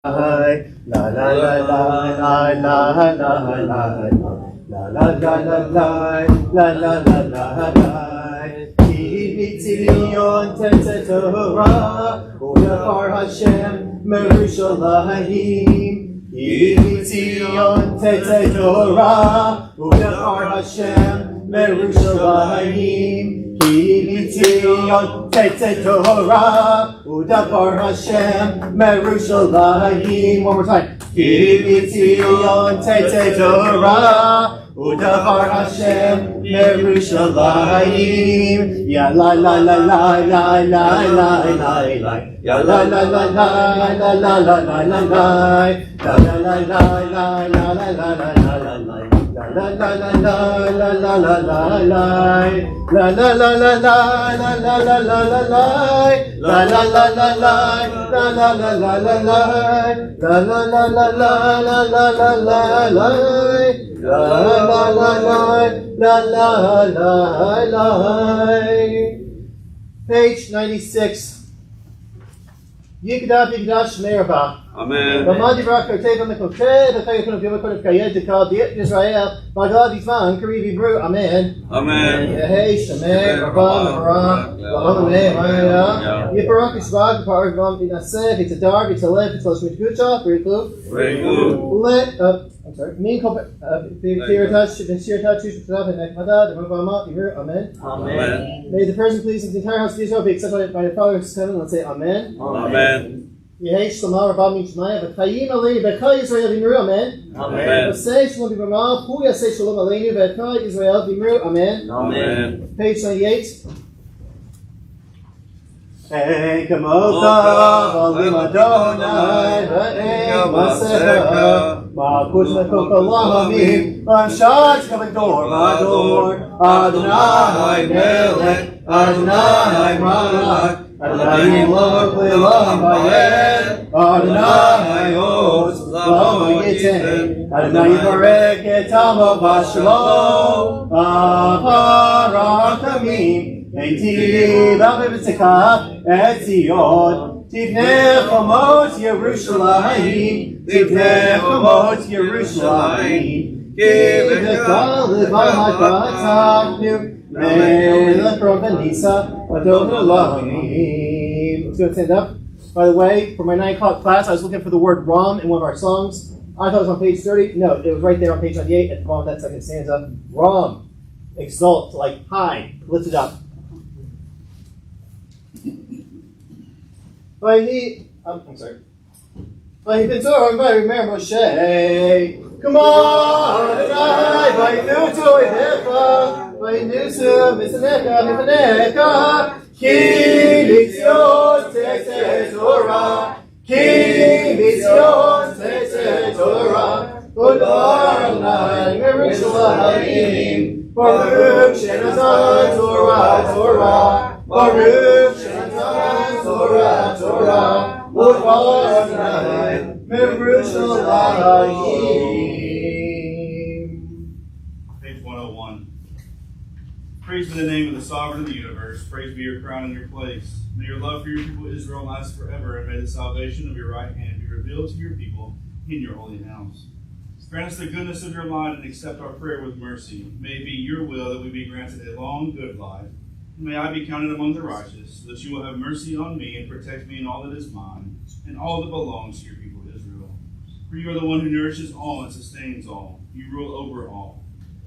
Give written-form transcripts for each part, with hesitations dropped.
la la la la la la la la la la Tivitzion Tetzet Torah Udafar Hashem Merushalayim Tivitzion Tetzet Torah Udafar Hashem Merushalayim Tivitzion Tetzet Torah Udafar Hashem Merushalayim. One more time. Tivitzion Tetzet Torah Udafar Hashem Merushalayim. Ya la la la la la la la la la. Ya la la la la la la la la la la. La la la la la la la la la la la. La la la la la la la la la. La la la la la la la la la la la. La la la la la la la la la la la. La la la la la la la la la la. La la la la la la la. Page 96. Yikdav Yikdav Shmeirba. Amen. Ramadi Barak Kotev Mekotev V'Chayakun V'Yomakotev Kayed Dekal Diet Israel Bagad Yisman Kariv Yibru. Amen. Amen. Yehei Shemer Rabban Rabban Amen. Yiparak Yisbag Parak Vam Inaseh V'Tadar V'Talev V'Talosh Mitgucha V'Ritlu. Let I'm sorry. Min Kop V'Tiratach V'Tiratach V'Tadav V'Nekmada V'Mavama Yibru. Amen. Amen. May the present please of the entire house of Israel be accepted by the Father of heaven. Let's say Amen. Amen. Yehei Shlomah Rabban Mishmaya V'Chayim Aleinu V'Chai Yisrael V'Yimru. Amen. Amen. V'Sei Shalom B'Mamav Hu Yasei Shalom Aleinu V'Chai Yisrael V'Yimru. Amen. Amen. Page 98. Hey, Kamocha, Valim Adonai, V'Ei Masecha, Ma'akush Mekokolamim, V'Amshad Kavador, V'Ador, Adonai Melech, Adonai Malach, Adonai Melech Le'olam Hayed, Adonai Oz, L'Olam Yiteh, Adonai Yivarek Et Amo V'Shalom, Aparachamim, Eitiv Avivitzika Et Zion, Tivnei Chomot Yerushalayim, Tivnei Chomot Yerushalayim, Kivekal Levahat B'Atzavnu, Melech Rovenisa, Adon Elohim. Let's go stand up. By the way, for my 9 o'clock class, I was looking for the word Ram in one of our songs. I thought it was on page 30. No, it was right there on page 98 at the bottom of that second stanza. Ram, exalt, like high, lift it up. I'm sorry. Vayipitzor Vayimer Moshe. Come on, try. Vayinutu Edecha. Vayinusu Misanecha Mifanecha. Ki Mitzion Tetzet Torah. Ki Mitzion Tetzet Torah. Udvar Adonai Yerushalayim. Baruch Shenatan Torah Torah. Baruch Shenatan Torah Torah. Udvar Adonai Yerushalayim. Page 101. Praise be the name of the sovereign of the universe. Praise be your crown and your place. May your love for your people Israel last forever, and may the salvation of your right hand be revealed to your people in your holy house. Grant us the goodness of your light and accept our prayer with mercy. May it be your will that we be granted a long, good life. And may I be counted among the righteous, so that you will have mercy on me and protect me in all that is mine, and all that belongs to your people Israel. For you are the one who nourishes all and sustains all. You rule over all.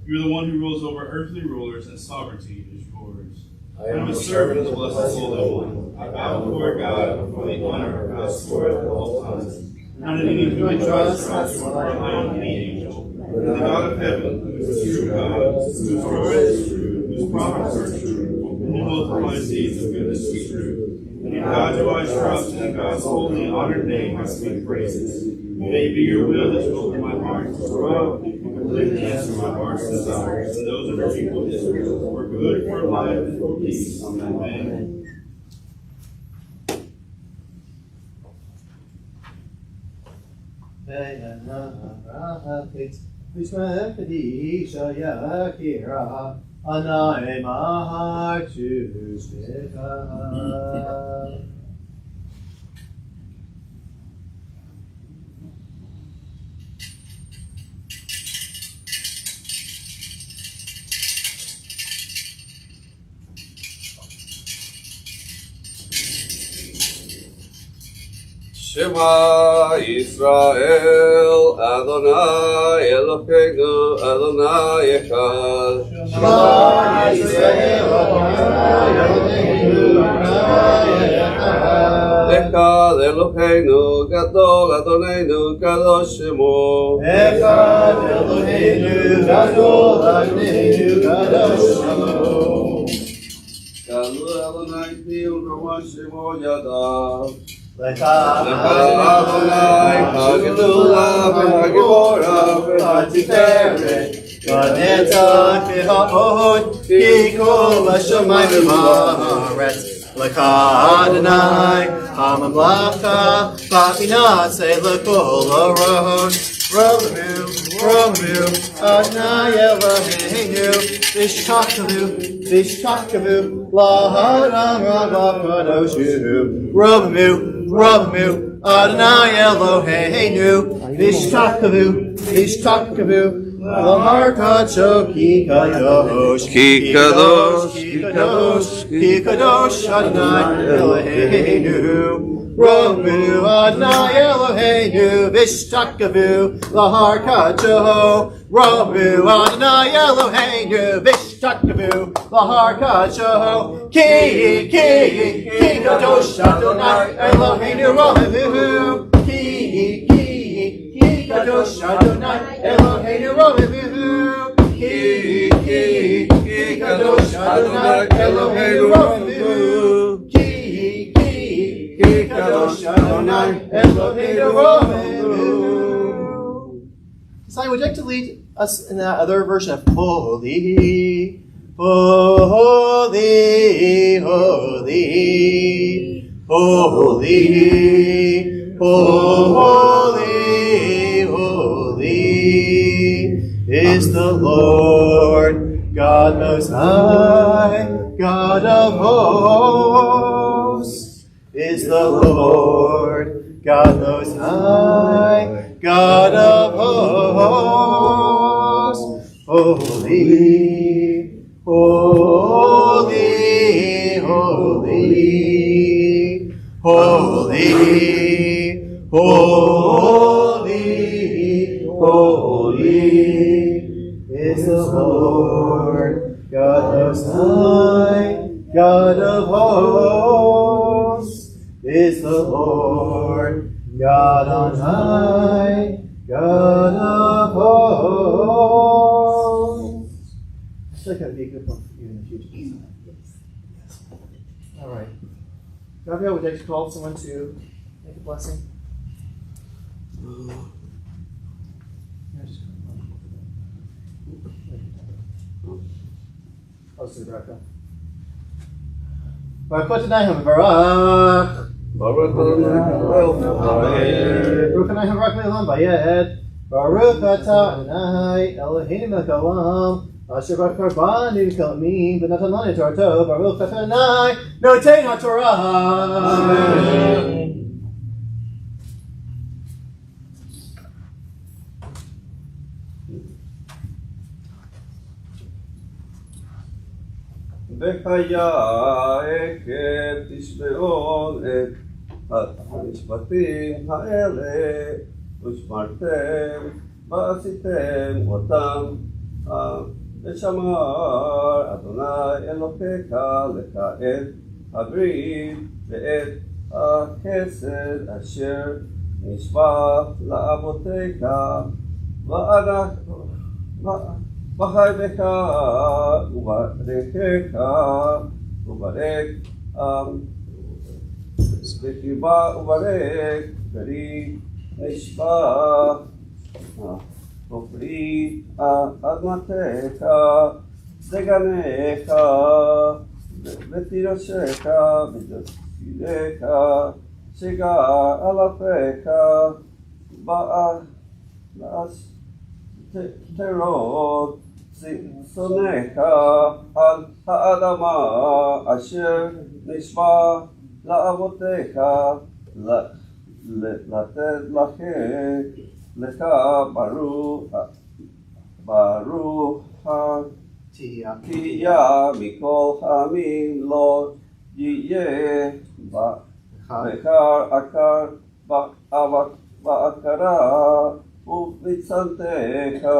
You are the one who rules over earthly rulers, and sovereignty is yours. I am a servant of the blessed Holy One. I bow before God, before the honor of God's Lord at all times. Not in any human trust, nor rely on any angel, but in the God of heaven, who is the true God, whose word is true, whose promises are true, and who multiplies deeds of goodness and truth. And in God do I trust, and in God's holy and honored name I speak praises. May it be your will that you open my heart to grow, and completely answer my heart's desires, and those of your people Israel, for good, for life, and for peace. Amen. Anai Mahatu Shvika. Shema Yisrael, Adonai Eloheinu, Adonai Echad. Shema Yisrael, Adonai Eloheinu, Adonai Echad. Echad Eloheinu, Gadol Adonenu, Kadosh Shemo. Echad Eloheinu, Gadol Adonenu, Kadosh Shemo. Gadol Adonai Tiyun Rama Shemo Yadav. Lecha Adonai, HaGedula, v'HaGibora, v'HaTiferet, v'netzach v'ha'od, ki kol hashamayim v'ha'aretz. Lecha Adonai, ha'mamlacha, v'chinaseh l'kol ha'ron. Romu, Adonai Eloheinu, Vishkakavu, Laharam Rabba Kadoshu. Romu, Adonai Eloheinu, Vishkakavu, Laharkacho Ki Kadosh, Adonai Eloheinu. Romu Adonai Eloheinu, Vishkakavu, Laharkacho. Romu Adonai Eloheinu, Vishkakavu, Laharkacho. Ki Kadosh Adonai Eloheinu, Romu. Ki Kadosh Adonai Eloheinu, Romu. Ki Kadosh Adonai Eloheinu, Romu. Kadosh Adonai Eloheinu Romu. Simon, would you like to lead us in that other version of Holy, Holy, Holy, Holy, Holy, Holy is the Lord God Most High, God of hosts. Is the Lord God Most High, God of hosts. Holy, holy, holy, holy, holy, holy is the Lord God Most High, God of hosts. Is the Lord God on high, God of hosts. I feel like that would be a good one for you in the future. Yes. All right. Gabriel, would you like to call someone to make a blessing? Close to the Rebecca. Baruch Adonai Baruch. Baruch Adonai Baruch Adonai Baruch Le'olam Bayed. Baruch Atah Adonai Eloheinu Melech Haolam. Asher Baruch Banu Kalamim V'natan Lanu Torah. Baruch Adonai Noten HaTorah. Amen. בחיה עקב תשמעון את המשפטים האלה ושמרתם ועשיתם אותם ושמר אדוני אלוקיך לך את הברית ואת החסד אשר נשבע לאבותיך בחייך וברכך וברך וקיבה וברך ברית נשבע וברית אדמתך דגנך ותירשך ותפקידך שגר אלפיך תרות שונאיך על האדמה אשר נשבע לאבותיך לתת לך ברוך תהיה מכל העמים לא יהיה בכר עקר Bakara Uvitsanteha.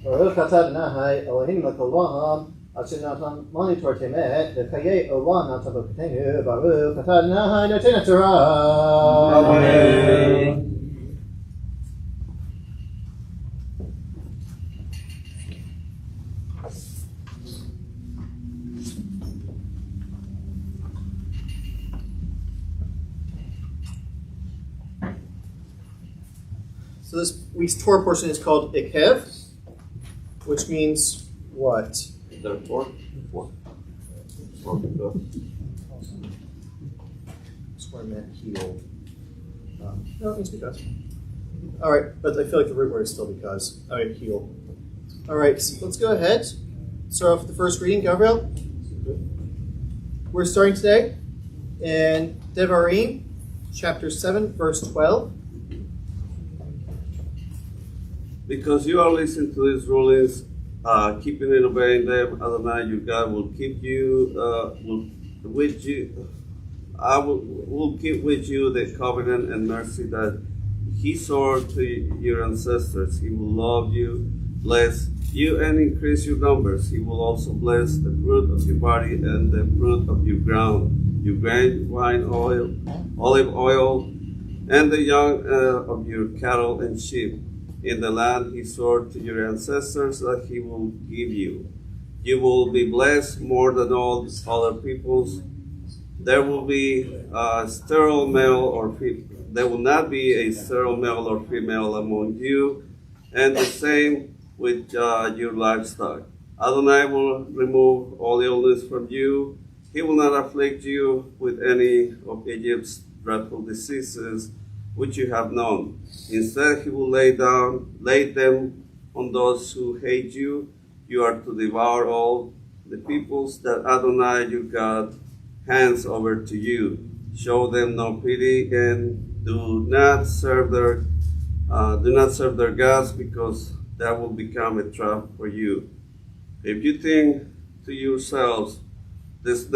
Baruch atah Adonai Elohim lekol olam asher natan mani Torah temet v'chayei olam natan b'ketenu. Baruch atah Adonai noten Torah. Amen. So this week's Torah portion is called Ekev, which means what? Therefore, That's where I meant heal. No, it means because. All right, but I feel like the root word is still because. All right, heal. All right, so let's go ahead. Start off with the first reading, Gabriel. We're starting today in Devarim, chapter 7, verse 12. because you are listening to these rulings, keeping and obeying them, Adonai, your God, will keep you, will with you. I will keep with you the covenant and mercy that He swore to your ancestors. He will love you, bless you, and increase your numbers. He will also bless the fruit of your body and the fruit of your ground, your grain, wine, oil, olive oil, and the young of your cattle and sheep, in the land He swore to your ancestors that He will give you. You will be blessed more than all other peoples. There will be a sterile male or female. There will not be a sterile male or female among you, and the same with your livestock. Adonai will remove all illness from you. He will not afflict you with any of Egypt's dreadful diseases which you have known. Instead, He will lay them on those who hate you. You are to devour all the peoples that Adonai your God hands over to you. Show them no pity and do not serve their gods, because that will become a trap for you. If you think to yourselves, these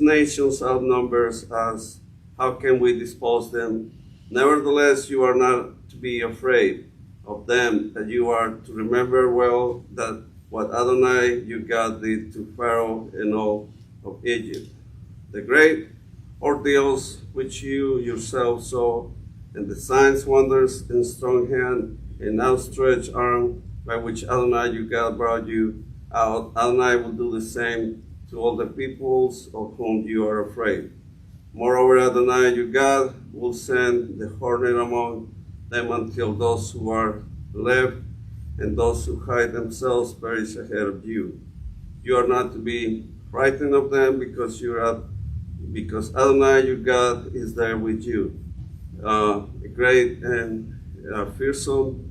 nations outnumbers us, how can we dispose them? Nevertheless, you are not to be afraid of them, and you are to remember well that what Adonai your God did to Pharaoh and all of Egypt, the great ordeals which you yourself saw, and the signs, wonders, and strong hand and outstretched arm by which Adonai your God brought you out. Adonai will do the same to all the peoples of whom you are afraid. Moreover, Adonai your God will send the hornet among them until those who are left and those who hide themselves perish ahead of you. You are not to be frightened of them, because Adonai your God is there with you. A great and fearsome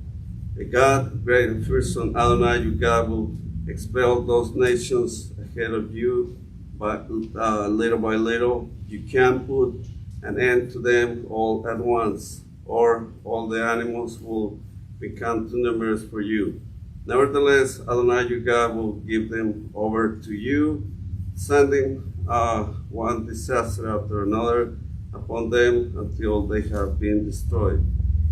Adonai your God will expel those nations ahead of you, but little by little. You can't put an end to them all at once, or all the animals will become too numerous for you. Nevertheless, Adonai your God will give them over to you, sending one disaster after another upon them until they have been destroyed.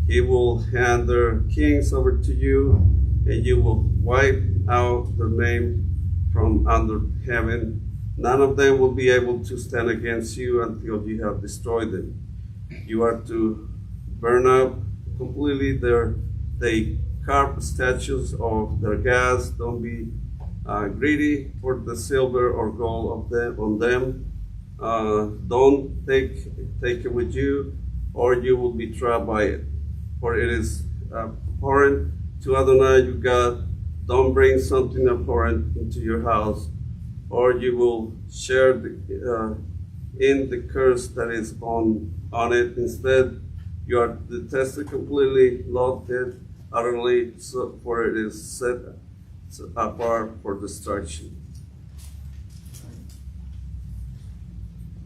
He will hand their kings over to you, and you will wipe out their name from under heaven. None of them will be able to stand against you until you have destroyed them. You are to burn up completely they carved statues of their gods. Don't be greedy for the silver or gold on them. Don't take it with you, or you will be trapped by it. For it is abhorrent to Adonai your God. Don't bring something abhorrent into your house, or you will share in the curse that is on it. Instead, you are detested completely, loathed utterly, for it is set apart for destruction.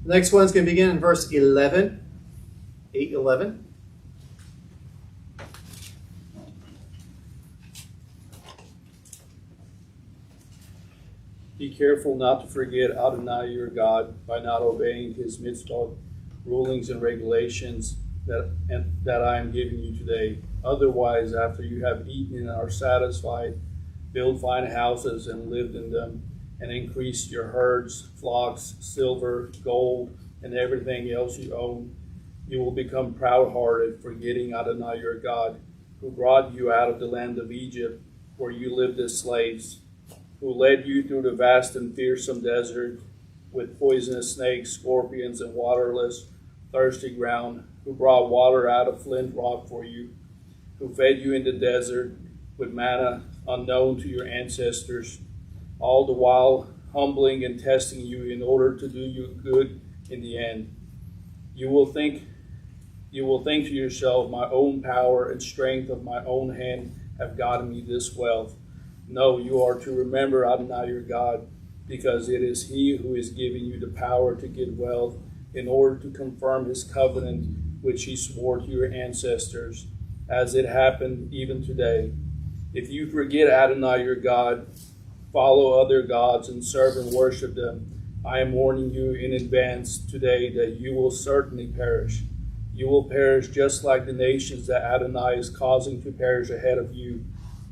The next one's going to begin in verse 11, 8:11. careful not to forget Adonai your God by not obeying his mitzvot, rulings and regulations that I am giving you today. Otherwise, after you have eaten and are satisfied, build fine houses and lived in them, and increase your herds, flocks, silver, gold, and everything else you own. You will become proud-hearted, forgetting Adonai your God, who brought you out of the land of Egypt, where you lived as slaves, who led you through the vast and fearsome desert with poisonous snakes, scorpions, and waterless, thirsty ground, who brought water out of flint rock for you, who fed you in the desert with manna unknown to your ancestors, all the while humbling and testing you in order to do you good in the end. You will think to yourself, my own power and strength of my own hand have gotten me this wealth. No, you are to remember Adonai your God, because it is he who is giving you the power to get wealth in order to confirm his covenant which he swore to your ancestors, as it happened even today. If you forget Adonai your God, follow other gods and serve and worship them, I am warning you in advance today that you will certainly perish. You will perish just like the nations that Adonai is causing to perish ahead of you,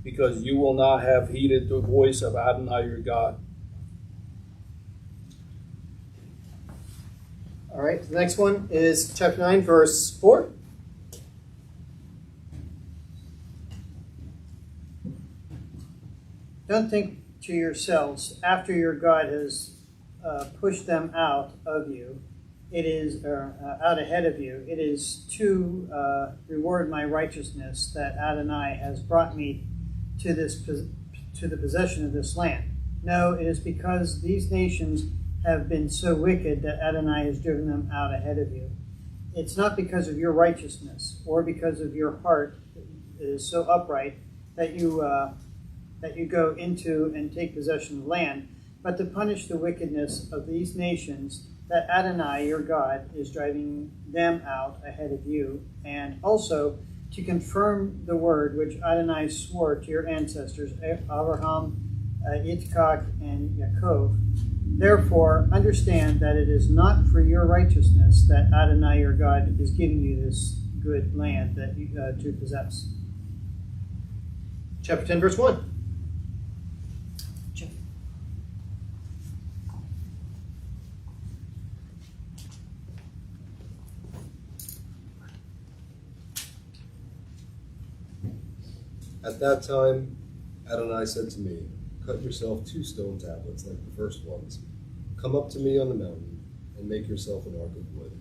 because you will not have heeded the voice of Adonai your God. All right, the next one is chapter 9, verse 4. Don't think to yourselves, after your God has pushed them out of you, it is out ahead of you. It is to reward my righteousness that Adonai has brought me to the possession of this land. No, it is because these nations have been so wicked that Adonai has driven them out ahead of you. It's not because of your righteousness or because of your heart that is so upright that you go into and take possession of the land, but to punish the wickedness of these nations that Adonai, your God, is driving them out ahead of you, and also to confirm the word which Adonai swore to your ancestors, Abraham, Yitzchak, and Yaakov. Therefore, understand that it is not for your righteousness that Adonai, your God, is giving you this good land that you, to possess. Chapter 10, verse 1. At that time, Adonai said to me, cut yourself 2 stone tablets like the first ones. Come up to me on the mountain and make yourself an ark of wood.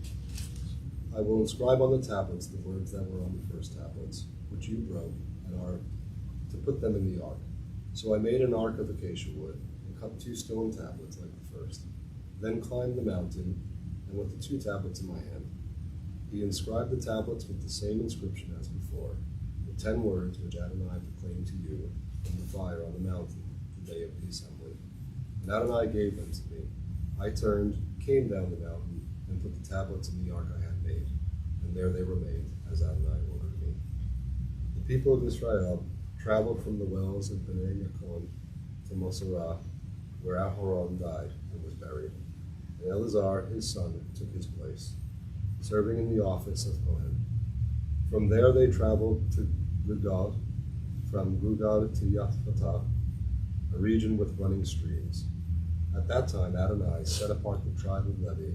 I will inscribe on the tablets the words that were on the first tablets, which you broke, and are to put them in the ark. So I made an ark of acacia wood and cut 2 stone tablets like the first. Then climbed the mountain, and with the 2 tablets in my hand. He inscribed the tablets with the same inscription as before, the 10 words which Adonai proclaimed to you from the fire on the mountain the day of the assembly. And Adonai gave them to me. I turned, came down the mountain, and put the tablets in the ark I had made, and there they remained, as Adonai ordered me. The people of Israel traveled from the wells of Bnei Yaakon to Moserah, where Aharon died and was buried. And Eleazar, his son, took his place, serving in the office of Kohen. From there they traveled to Gilgal, from Gilgal to Yaphthah, a region with running streams. At that time Adonai set apart the tribe of Levi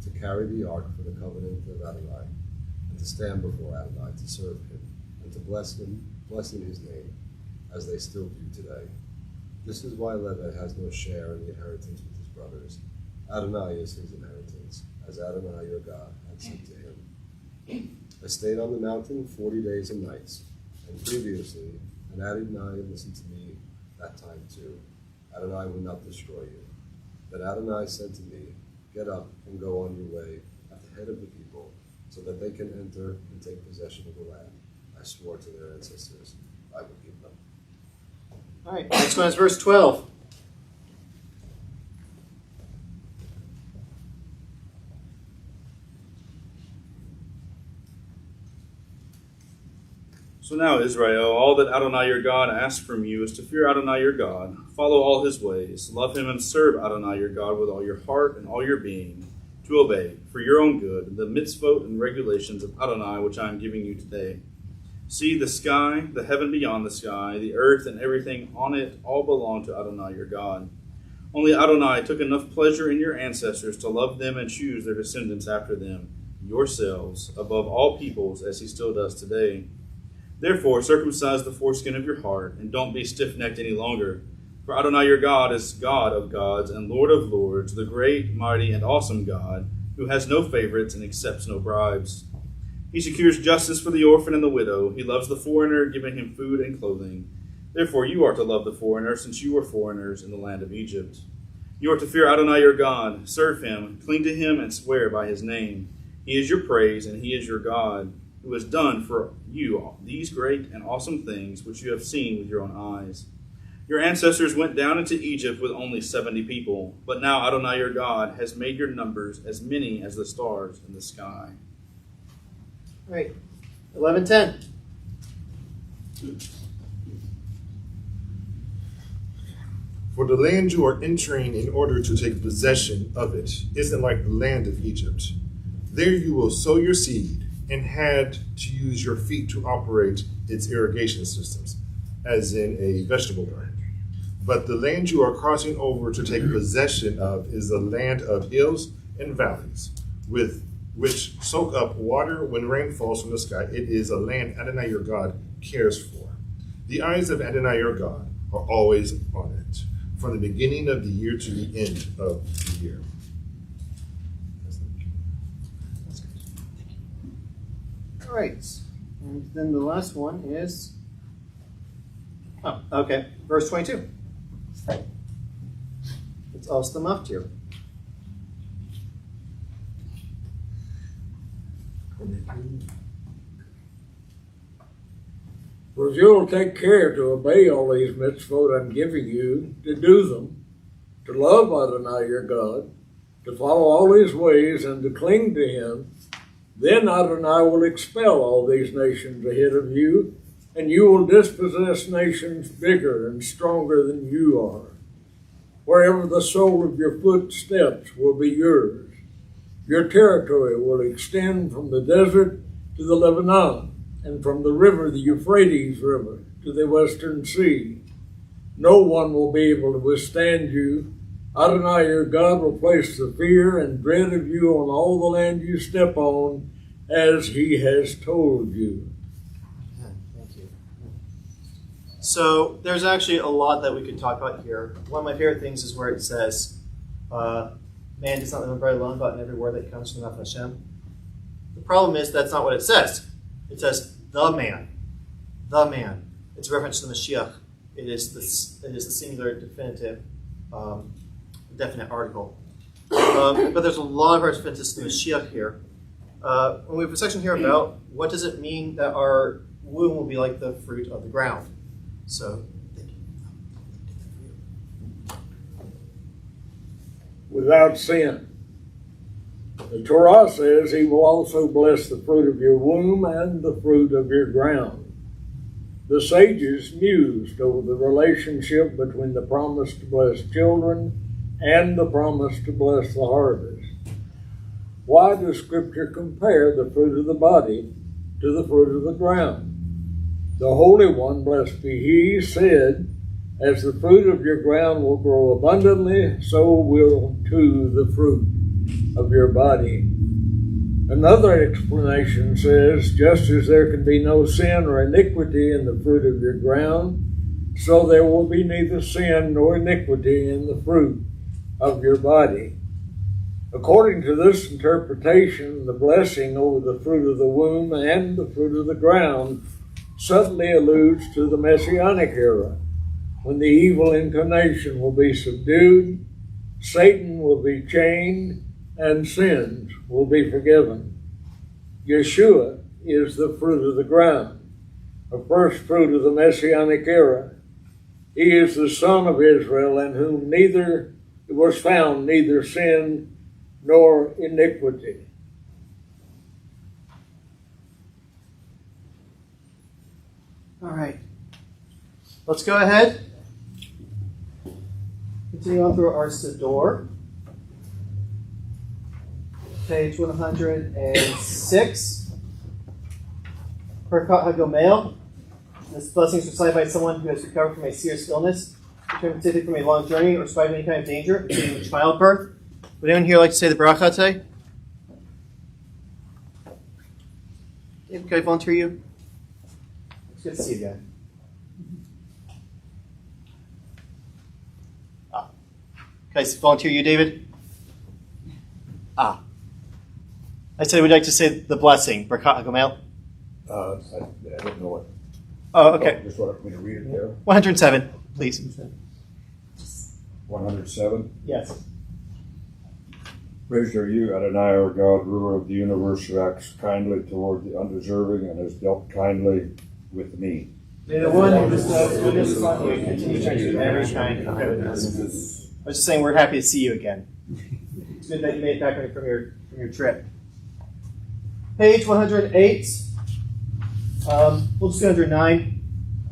to carry the ark for the covenant of Adonai, and to stand before Adonai to serve him, and to bless him, blessing his name, as they still do today. This is why Levi has no share in the inheritance with his brothers. Adonai is his inheritance, as Adonai your God had said to him. I stayed on the mountain 40 days and nights, and previously, and Adonai listened to me that time too. Adonai would not destroy you. Then Adonai said to me, get up and go on your way at the head of the people, so that they can enter and take possession of the land I swore to their ancestors I would give them. All right, next one is verse 12. So now, Israel, all that Adonai your God asks from you is to fear Adonai your God, follow all his ways, love him and serve Adonai your God with all your heart and all your being, to obey, for your own good, the mitzvot and regulations of Adonai which I am giving you today. See, the sky, the heaven beyond the sky, the earth and everything on it all belong to Adonai your God. Only Adonai took enough pleasure in your ancestors to love them and choose their descendants after them, yourselves, above all peoples, as he still does today. Therefore, circumcise the foreskin of your heart, and don't be stiff-necked any longer. For Adonai your God is God of gods and Lord of lords, the great, mighty, and awesome God, who has no favorites and accepts no bribes. He secures justice for the orphan and the widow. He loves the foreigner, giving him food and clothing. Therefore you are to love the foreigner, since you were foreigners in the land of Egypt. You are to fear Adonai your God, serve him, cling to him, and swear by his name. He is your praise, and he is your God, who has done for you these great and awesome things which you have seen with your own eyes. Your ancestors went down into Egypt with only 70 people, but now Adonai your God has made your numbers as many as the stars in the sky. All right, 11:10. For the land you are entering in order to take possession of it isn't like the land of Egypt. There you will sow your seed and had to use your feet to operate its irrigation systems, as in a vegetable garden. But the land you are crossing over to take possession of is the land of hills and valleys, with which soak up water when rain falls from the sky. It is a land Adonai your God cares for. The eyes of Adonai your God are always on it, from the beginning of the year to the end of the year. All right, and then the last one is, verse 22. It's Os the Maftir. For if you will take care to obey all these mitzvot I'm giving you, to do them, to love Adonai your God, to follow all his ways, and to cling to him, then Adonai will expel all these nations ahead of you, and you will dispossess nations bigger and stronger than you are. Wherever the sole of your foot steps will be yours. Your territory will extend from the desert to the Lebanon, and from the river, the Euphrates River, to the western sea. No one will be able to withstand you. Adonai your God will place the fear and dread of you on all the land you step on, as he has told you. Thank you. So there's actually a lot that we could talk about here. One of my favorite things is where it says, man does not live on bread alone, but in every word that comes from the mouth of Hashem. The problem is that's not what it says. It says the man. The man. It's a reference to the Mashiach. It is the singular definitive, definite article. But there's a lot of references to the Mashiach here. And we have a section here about what does it mean that our womb will be like the fruit of the ground. So, Without sin. The Torah says he will also bless the fruit of your womb and the fruit of your ground. The sages mused over the relationship between the promise to bless children and the promise to bless the harvest. Why does Scripture compare the fruit of the body to the fruit of the ground? The Holy One, blessed be he, said, as the fruit of your ground will grow abundantly, so will too the fruit of your body. Another explanation says, just as there can be no sin or iniquity in the fruit of your ground, so there will be neither sin nor iniquity in the fruit of your body. According to this interpretation, the blessing over the fruit of the womb and the fruit of the ground subtly alludes to the Messianic era, when the evil inclination will be subdued, Satan will be chained, and sins will be forgiven. Yeshua is the fruit of the ground, a first fruit of the Messianic era. He is the Son of Israel, in whom neither was found neither sin nor iniquity. All right. Let's go ahead. Continue on through our Siddur. Page 106. Perkat HaGomel. This blessing is recited by someone who has recovered from a serious illness, returned safely from a long journey, or survived any kind of danger, including childbirth. Would anyone here like to say the bracha today? David, can I volunteer you? It's good to see you again. Can I volunteer you, David? I said we'd like to say the blessing. Brakat HaGomel. I don't know what. Oh, okay. Just want me to read it there. 107, please. 107. Yes. Praised are you, Adonai, our God, ruler of the universe, who acts kindly toward the undeserving and has dealt kindly with me. May the one who bestows goodness upon you continue to do every kind of goodness. I was just saying we're happy to see you again. It's good that you made it back from your trip. Page 108. We'll just go under 9.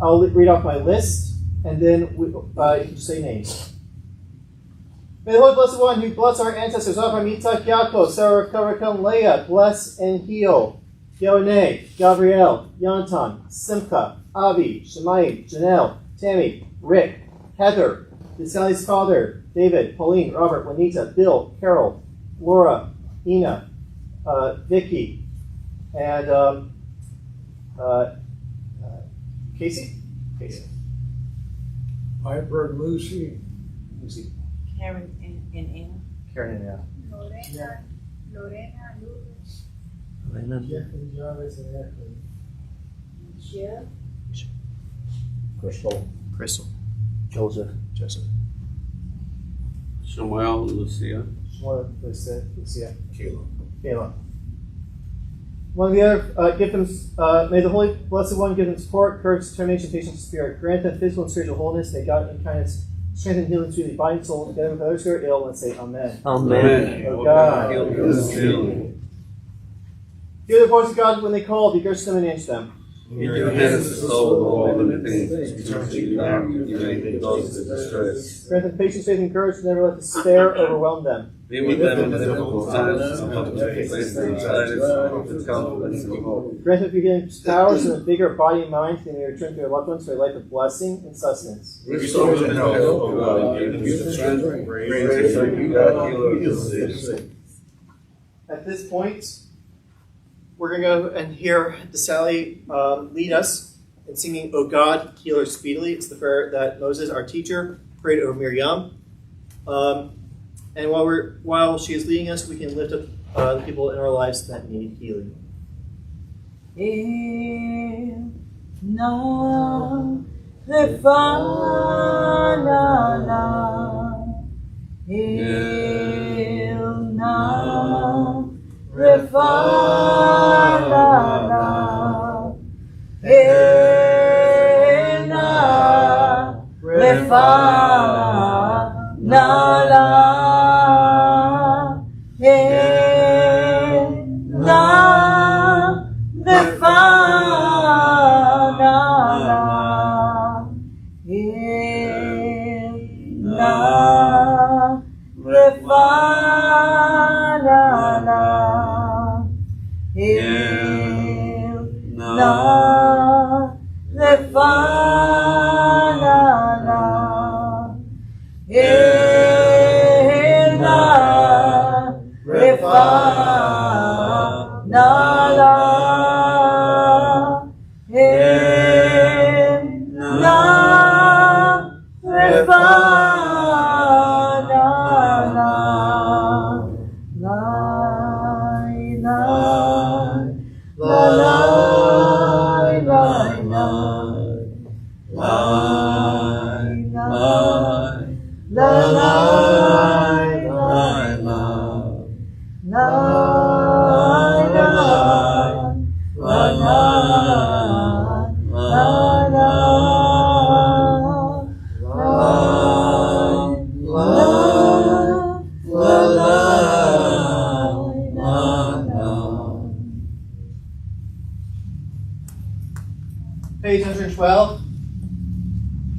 I'll read off my list, and then you can just say names. May the Lord Blessed One, who blessed our ancestors, Abraham, Yitzhak, Yaakov, Sarah, Kavrakam, Leah, bless and heal Yoneh, Gabriel, Yonatan, Simcha, Avi, Shemai, Janelle, Tammy, Rick, Heather, Sally's father, David, Pauline, Robert, Juanita, Bill, Carol, Laura, Ina, Vicky, and Casey? Casey. Piper and Lucy. Lucy. Karen and Anna. Karen and Anna. Lorena, Lucas, Jeff and Jarvis and Ashley. Jeff, Crystal. Crystal. Joseph. Joseph. Shmuel, Lucia. Shmuel, Lucia. Kayla. One of the other, give them, may the Holy Blessed One give them support, courage, determination, patience, spirit. Grant them physical and spiritual wholeness. May God in kindness strengthen and healing through the body and soul, together with others who are ill. Let's say Amen. Amen. Oh God. Heal Hear the voice of God when they call. Be gracious to them and answer them. In your hands is all the things. United those in distress. Grant them patience, faith, and courage to never let despair overwhelm them. Be with them in difficult times, and help them face their anxieties with confidence and hope. Grant them healing powers and a bigger body and mind, they may return to their loved ones for a life of blessing and sustenance. Restore them in health, O God, and give them strength. Praise are you, God, healer of the sick. At this point, we're going to go and hear Sally lead us in singing, O God, heal her speedily. It's the prayer that Moses, our teacher, prayed over Miriam. And while she is leading us, we can lift up the people in our lives that need healing. El na refana El na refana El na refana Page page 112.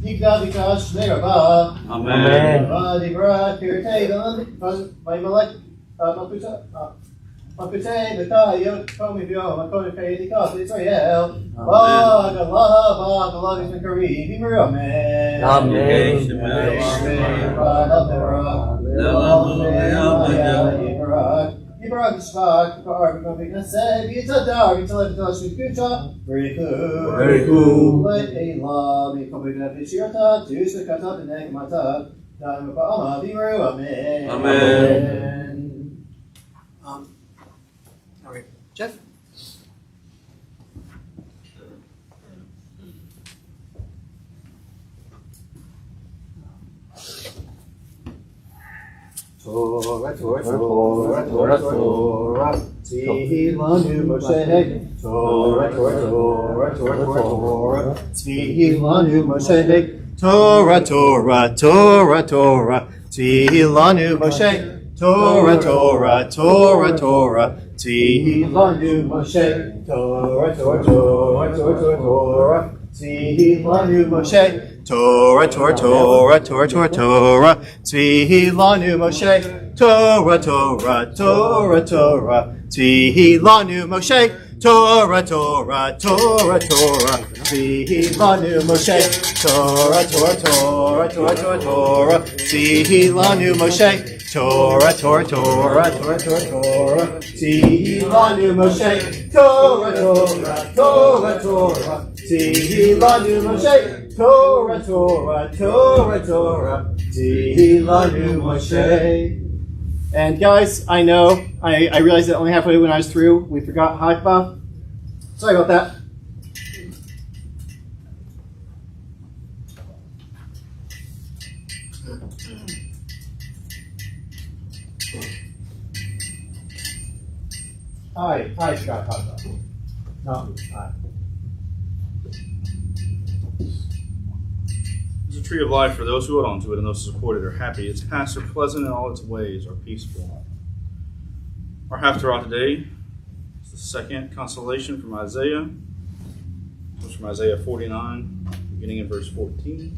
Yigdavikas Nerava. Amen. Vadibra Kirtavan. Vaimalek. Mapute Batayo. Komibio. Makona Kayatika. Israel. Vagalah. Vagalah. Ismakari. Amen. Ibarak Shvak, Bar, Said, Vitadar, Vitalash, very cool. Very cool. Let a law be complete of Shirta, Jews, the Kata, the Nekmata, Dhamma, Viru, Amen. Amen. All right, Jeff. Torah, Torah, Torah, Torah, Torah. Tzilanu Moshe. Torah, Torah, Torah, Torah, Torah. Tzilanu Moshe. Torah, Torah, Torah, Torah. Tzilanu Moshe. Torah, Torah, Torah, Torah. Tzilanu Moshe. Torah, Torah, Torah, Torah, Torah. Tzilanu Moshe. Torah, Torah, Torah, Torah, Torah, Torah. Tzilanu Moshe. Torah, Torah, Torah, Torah. Tzilanu Moshe. Torah, Torah, Torah, Torah. Tzilanu Moshe. Torah, Torah, Torah, Torah, Torah, Torah. Tzilanu Moshe. Torah, Torah, Torah, Torah, Torah, Torah. Tzilanu Moshe. Torah, Torah, Torah, Torah. Tzilanu Moshe. Torah, Torah, Torah, Torah, Tzilanu Moshe. And guys, I know, I realized that only halfway when I was through, we forgot Hakbah. Sorry about that. I forgot Hakbah. Not me, I. It's a tree of life for those who hold on to it, and those who support it are happy. Its paths are pleasant, and all its ways are peaceful. Our haftarah today is the second consolation from Isaiah. It comes from Isaiah 49, beginning in verse 14.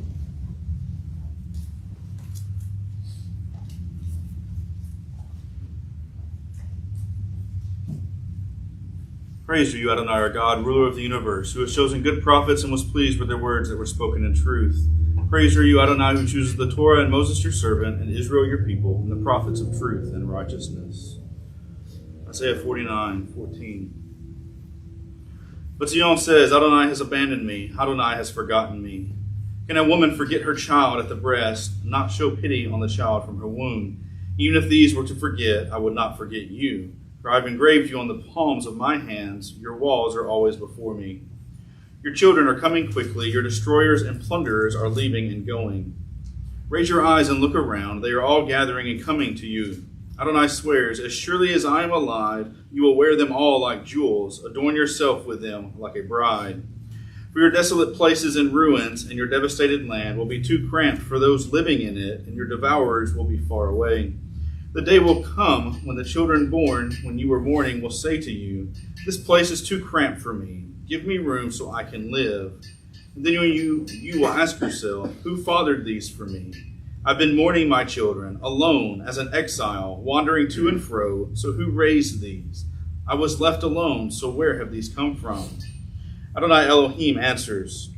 Praise to you, Adonai, our God, ruler of the universe, who has chosen good prophets and was pleased with their words that were spoken in truth. Praise are you, Adonai, who chooses the Torah and Moses your servant, and Israel your people, and the prophets of truth and righteousness. Isaiah 49:14. But Zion says, Adonai has abandoned me, Adonai has forgotten me. Can a woman forget her child at the breast, and not show pity on the child from her womb? Even if these were to forget, I would not forget you. For I have engraved you on the palms of my hands, your walls are always before me. Your children are coming quickly, your destroyers and plunderers are leaving and going. Raise your eyes and look around, they are all gathering and coming to you. Adonai swears, as surely as I am alive, you will wear them all like jewels, adorn yourself with them like a bride. For your desolate places and ruins and your devastated land will be too cramped for those living in it, and your devourers will be far away. The day will come when the children born when you were mourning will say to you, this place is too cramped for me. Give me room so I can live. And then you will ask yourself, who fathered these for me? I've been mourning my children, alone, as an exile, wandering to and fro. So who raised these? I was left alone, so where have these come from? Adonai Elohim answers,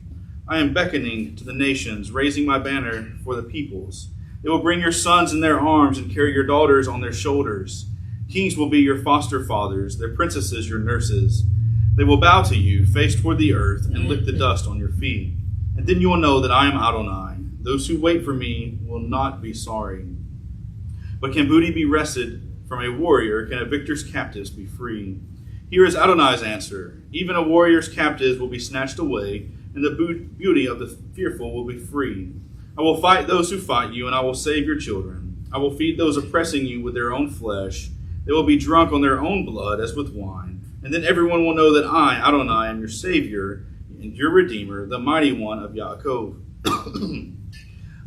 I am beckoning to the nations, raising my banner for the peoples. They will bring your sons in their arms and carry your daughters on their shoulders. Kings will be your foster fathers, their princesses your nurses. They will bow to you, face toward the earth, and lick the dust on your feet. And then you will know that I am Adonai. Those who wait for me will not be sorry. But can booty be wrested from a warrior? Can a victor's captives be free? Here is Adonai's answer. Even a warrior's captives will be snatched away, and the beauty of the fearful will be free. I will fight those who fight you, and I will save your children. I will feed those oppressing you with their own flesh. They will be drunk on their own blood as with wine. And then everyone will know that I, Adonai, am your Savior and your Redeemer, the Mighty One of Yaakov.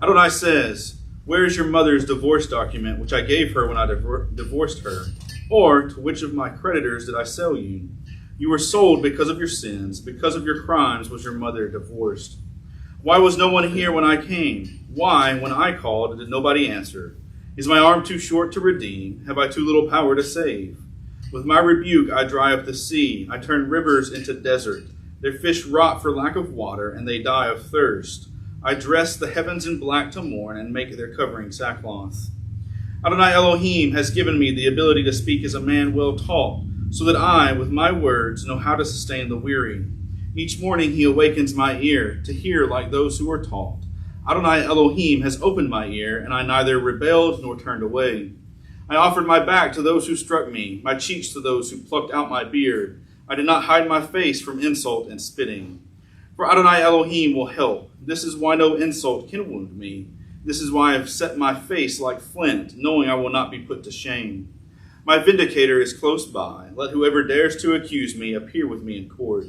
Adonai says, where is your mother's divorce document, which I gave her when I divorced her? Or to which of my creditors did I sell you? You were sold because of your sins. Because of your crimes was your mother divorced. Why was no one here when I came? Why, when I called, did nobody answer? Is my arm too short to redeem? Have I too little power to save? With my rebuke I dry up the sea. I turn rivers into desert. Their fish rot for lack of water, and they die of thirst. I dress the heavens in black to mourn, and make their covering sackcloth. Adonai Elohim has given me the ability to speak as a man well taught, so that I, with my words, know how to sustain the weary. Each morning he awakens my ear, to hear like those who are taught. Adonai Elohim has opened my ear, and I neither rebelled nor turned away. I offered my back to those who struck me, my cheeks to those who plucked out my beard. I did not hide my face from insult and spitting. For Adonai Elohim will help. This is why no insult can wound me. This is why I have set my face like flint, knowing I will not be put to shame. My vindicator is close by. Let whoever dares to accuse me appear with me in court.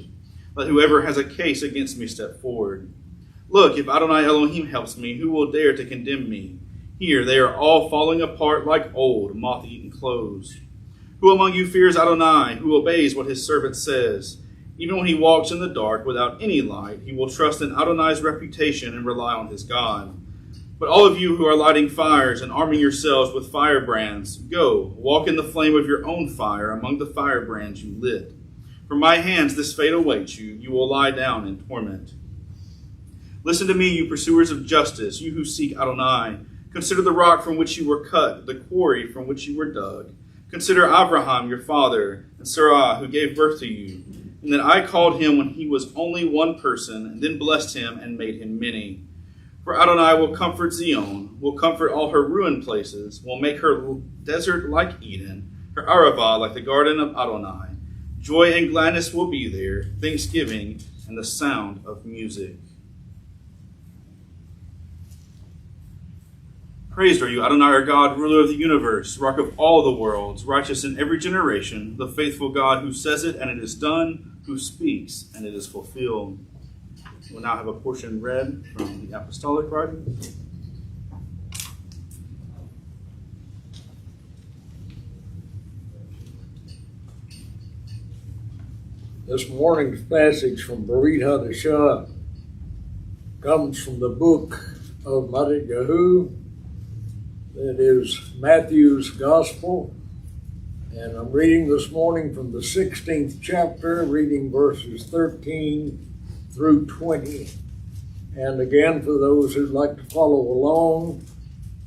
Let whoever has a case against me step forward. Look, if Adonai Elohim helps me, who will dare to condemn me? Here they are all falling apart like old, moth-eaten clothes. Who among you fears Adonai, who obeys what his servant says? Even when he walks in the dark without any light, he will trust in Adonai's reputation and rely on his God. But all of you who are lighting fires and arming yourselves with firebrands, go, walk in the flame of your own fire among the firebrands you lit. From my hands this fate awaits you. You will lie down in torment. Listen to me, you pursuers of justice, you who seek Adonai. Consider the rock from which you were cut, the quarry from which you were dug. Consider Abraham, your father, and Sarah, who gave birth to you, and that I called him when he was only one person, and then blessed him and made him many. For Adonai will comfort Zion, will comfort all her ruined places, will make her desert like Eden, her Arava like the garden of Adonai. Joy and gladness will be there, thanksgiving and the sound of music. Praised are you, Adonai our God, ruler of the universe, rock of all the worlds, righteous in every generation, the faithful God who says it and it is done, who speaks and it is fulfilled. We'll now have a portion read from the apostolic writing. This morning's passage from Berit Hadashah comes from the book of Matthew. That is Matthew's Gospel. And I'm reading this morning from the 16th chapter, reading verses 13 through 20. And again, for those who'd like to follow along,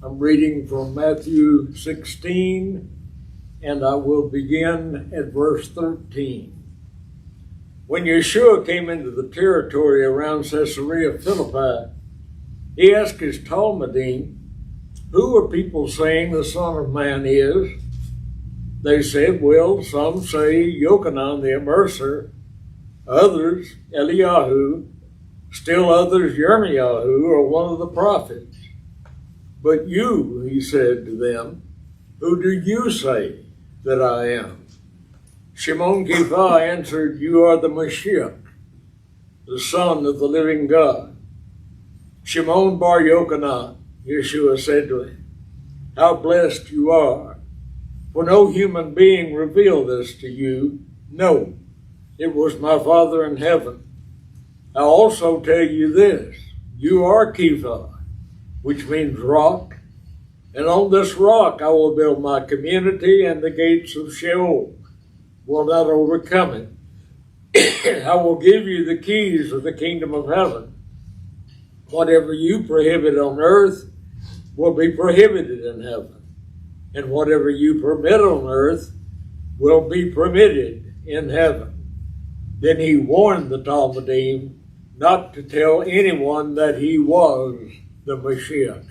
I'm reading from Matthew 16, and I will begin at verse 13. When Yeshua came into the territory around Caesarea Philippi, he asked his Talmudim, "Who are people saying the Son of Man is?" They said, "Well, some say Yochanan the Immerser, others Eliyahu, still others Yirmiyahu or one of the prophets. But you," he said to them, "who do you say that I am?" Shimon Kepha answered, "You are the Mashiach, the Son of the living God." Shimon bar Yochanan, Yeshua said to him, "How blessed you are, for no human being revealed this to you. No, it was my Father in heaven. I also tell you this, you are Kepha, which means rock, and on this rock I will build my community, and the gates of Sheol will not overcome it. I will give you the keys of the kingdom of heaven. Whatever you prohibit on earth will be prohibited in heaven, and whatever you permit on earth will be permitted in heaven." Then he warned the Talmudim not to tell anyone that he was the Mashiach.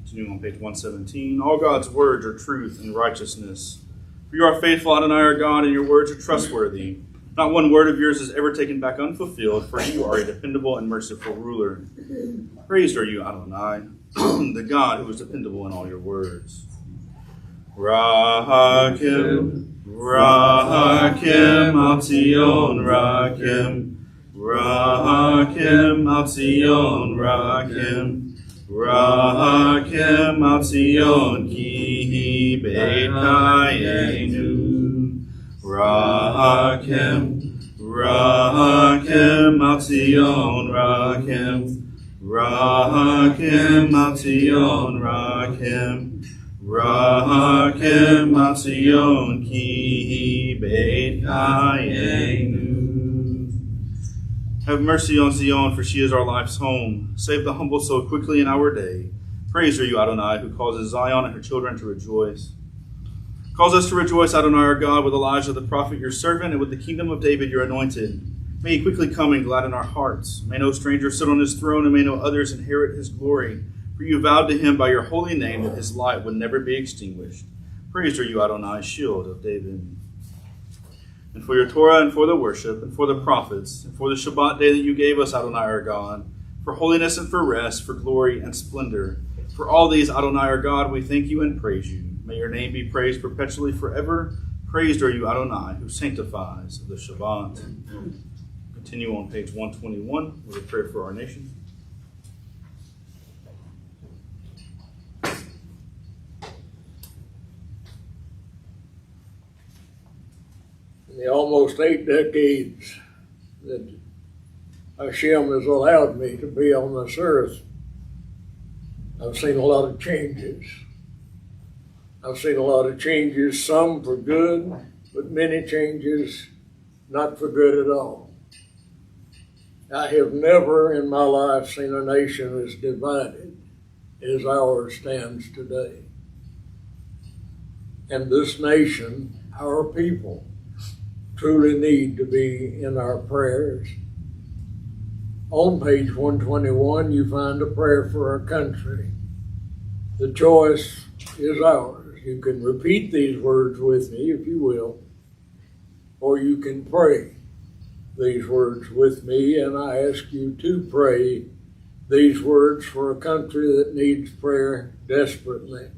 Continuing on page 117, all God's words are truth and righteousness. For you are faithful, Adonai our God, and your words are trustworthy. Not one word of yours is ever taken back unfulfilled, for you are a dependable and merciful ruler. Praised are you, Adonai, the God who is dependable in all your words. Rahakim, Rahakim, Al Zion, Rakim, Rahakim, Al Zion, Rakim. Rakem al Zion ki beit Hayenu. Rakem al Zion, Rakem al Zion, Rakem al Zion ki beit Hayenu. Have mercy on Zion, for she is our life's home. Save the humble so quickly in our day. Praise are you, Adonai, who causes Zion and her children to rejoice. Cause us to rejoice, Adonai, our God, with Elijah the prophet, your servant, and with the kingdom of David, your anointed. May he quickly come and gladden our hearts. May no stranger sit on his throne, and may no others inherit his glory. For you vowed to him by your holy name that his light would never be extinguished. Praise are you, Adonai, shield of David. And for your Torah, and for the worship, and for the prophets, and for the Shabbat day that you gave us, Adonai our God, for holiness and for rest, for glory and splendor. For all these, Adonai our God, we thank you and praise you. May your name be praised perpetually forever. Praised are you, Adonai, who sanctifies the Shabbat. Continue on page 121 with a prayer for our nation. In the almost 8 decades that Hashem has allowed me to be on this earth, I've seen a lot of changes. I've seen a lot of changes, some for good, but many changes not for good at all. I have never in my life seen a nation as divided as ours stands today. And this nation, our people, truly need to be in our prayers. On page 121, you find a prayer for our country. The choice is ours. You can repeat these words with me, if you will, or you can pray these words with me, and I ask you to pray these words for a country that needs prayer desperately.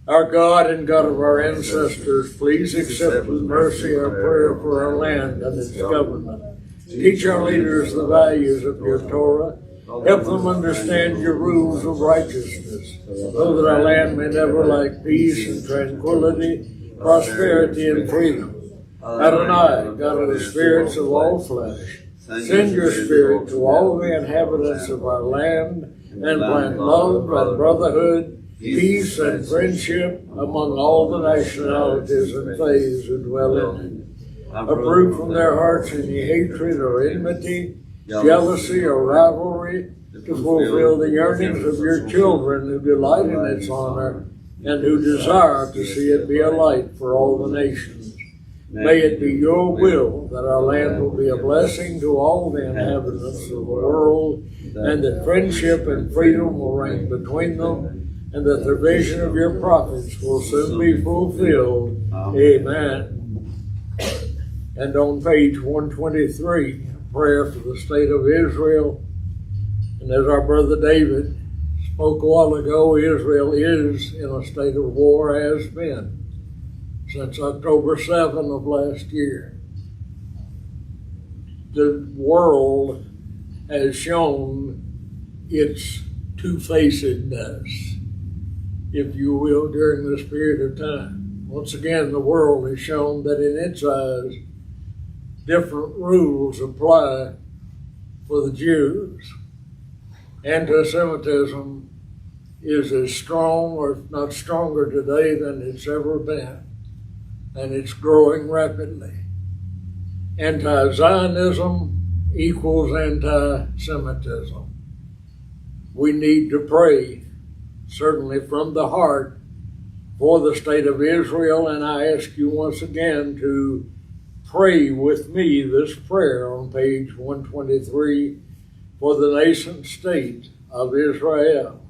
Our God and God of our ancestors, please accept with mercy our prayer for our land and its government. Teach our leaders the values of your Torah. Help them understand your rules of righteousness, so that our land may never lack peace and tranquility, prosperity and freedom. Adonai, God of the spirits of all flesh, send your spirit to all the inhabitants of our land and plant love and brotherhood, peace and friendship among all the nationalities and faiths who dwell in it. Uproot from their hearts any hatred or enmity, jealousy or rivalry, to fulfill the yearnings of your children who delight in its honor and who desire to see it be a light for all the nations. May it be your will that our land will be a blessing to all the inhabitants of the world, and that friendship and freedom will reign between them, and that the vision of your prophets will soon be fulfilled. Amen. And on page 123, a prayer for the state of Israel. And as our brother David spoke a while ago, Israel is in a state of war, has been since October 7 of last year. The world has shown its two-facedness, if you will, during this period of time. Once again, the world has shown that in its eyes, different rules apply for the Jews. Anti-Semitism is as strong, or if not stronger today, than it's ever been. And it's growing rapidly. Anti-Zionism equals anti-Semitism. We need to pray, certainly from the heart, for the state of Israel, and I ask you once again to pray with me this prayer on page 123 for the nation state of Israel.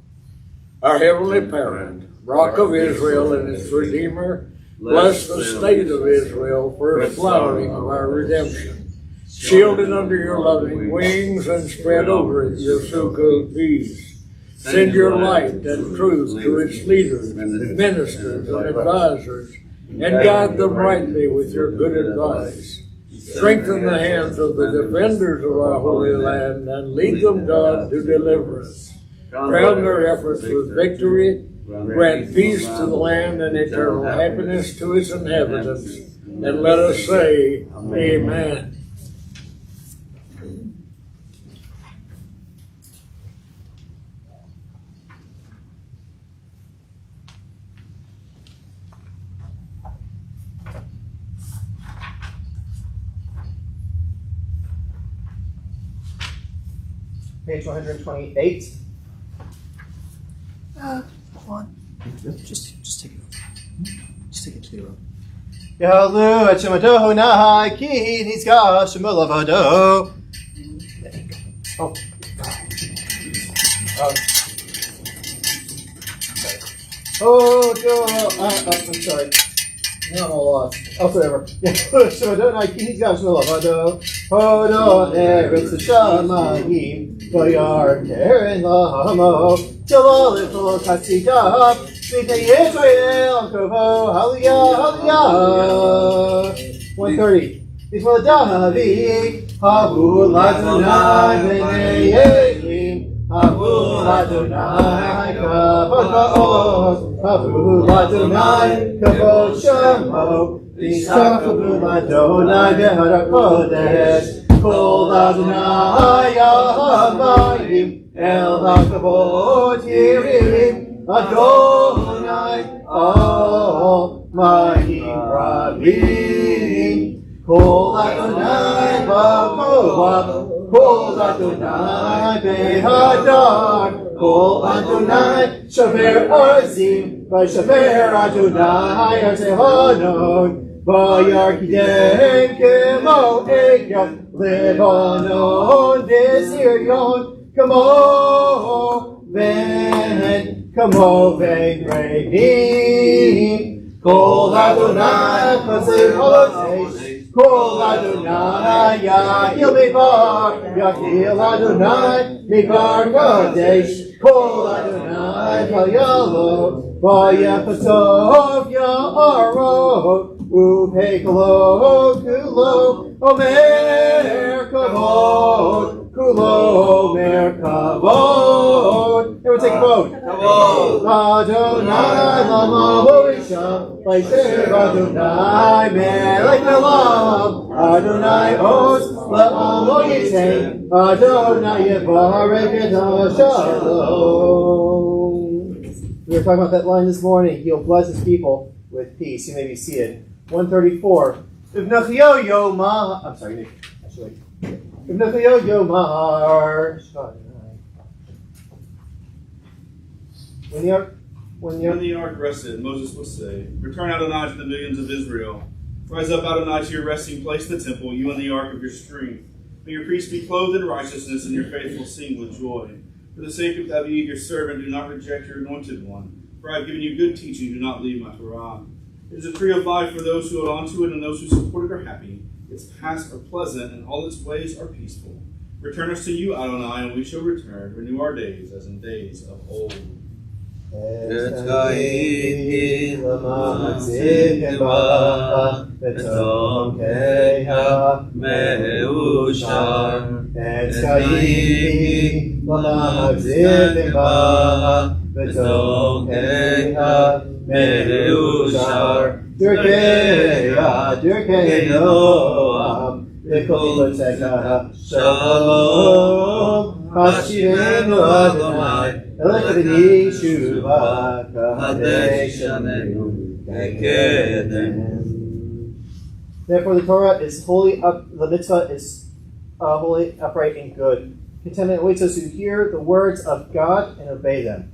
Our heavenly parent, rock of Israel and its Redeemer, bless the state of Israel, first flowering of our redemption. Shield it under your loving wings and spread over it your sukkah of peace. Send your light and truth to its leaders, ministers, and advisors, and guide them rightly with your good advice. Strengthen the hands of the defenders of our holy land and lead them, God, to deliverance. Crown their efforts with victory. Grant peace to the land and eternal happiness to its inhabitants. And let us say, Amen. Page 128. Come on. Just take it over. Just take it to the road. Yalu Echimado Nahai Ki Niska Shimulavado. Oh. Oh, no. I'm sorry. Now I'm all lost. Oh, whatever. Shimado Nahai Ki Niska Shimulavado. Hodo Eretz Shamayim. Bayar Karen Lahamo. Jalalifo Katzikah. Speak Israel, Kovo, Hallelujah, Hallelujah. 130. Before Davi, Havu Ladonai, Bnei Yerim, Havu Ladonai, Kavod Ba'oz, Havu Ladonai, Kavod Shamo, V'shachavu Ladonai, Behar HaKodesh, Kol Ladonai, Yahamayim, El HaKavod Yirim, Adonai, Almighty Rabbi, Kol Adonai, B'Koach, Kol Adonai, Behadar, Kol Adonai, Shaver Arzim, V'Shaver Adonai, Arzehonon, V'Yar Kidem, Kemo Ekev, Lebanon, Desirion, Kamo, Ven, Kamo ven Rehim, Kol Adonai Pasir Hotesh, Kol Adonai Yahil Mivar, Yahil Adonai Mivar Kodesh, Kol Adonai Vayalo, Vayapasov Ya'aro, Upekalo Kulo, Omer Kavod, Kulo Omer Kavod. Everyone take a vote. Adonai lama horisha, like Adonai melech melam, Adonai os la'amo yitain, Adonai yevarek et shalom. We were talking about that line this morning. He'll bless his people with peace. You may be seated. 134. Ivnachio yomar. I'm sorry, Nick. Actually, Ivnachio yomar. When the ark rested, Moses will say, Return Adonai to the millions of Israel. Rise up Adonai to your resting place in the temple, you and the ark of your strength. May your priests be clothed in righteousness, and your faithful sing with joy. For the sake of David, your servant, do not reject your anointed one. For I have given you good teaching, do not leave my Torah. It is a tree of life for those who hold on to it, and those who support it are happy. Its paths are pleasant, and all its ways are peaceful. Return us to you, Adonai, and we shall return. Renew our days as in days of old. Etzkaiti l'machzik ba b'tokeiha meushar. Etzkaiti l'machzik ba b'tokeiha meushar. Dirkei Noam v'kolotecha shalom. Hashivenu Adonai Elokavini Shuva Kadeshanenu Ekedem. Therefore, the Torah is holy. The mitzvah is holy, upright, and good. Contentment awaits us who hear the words of God and obey them.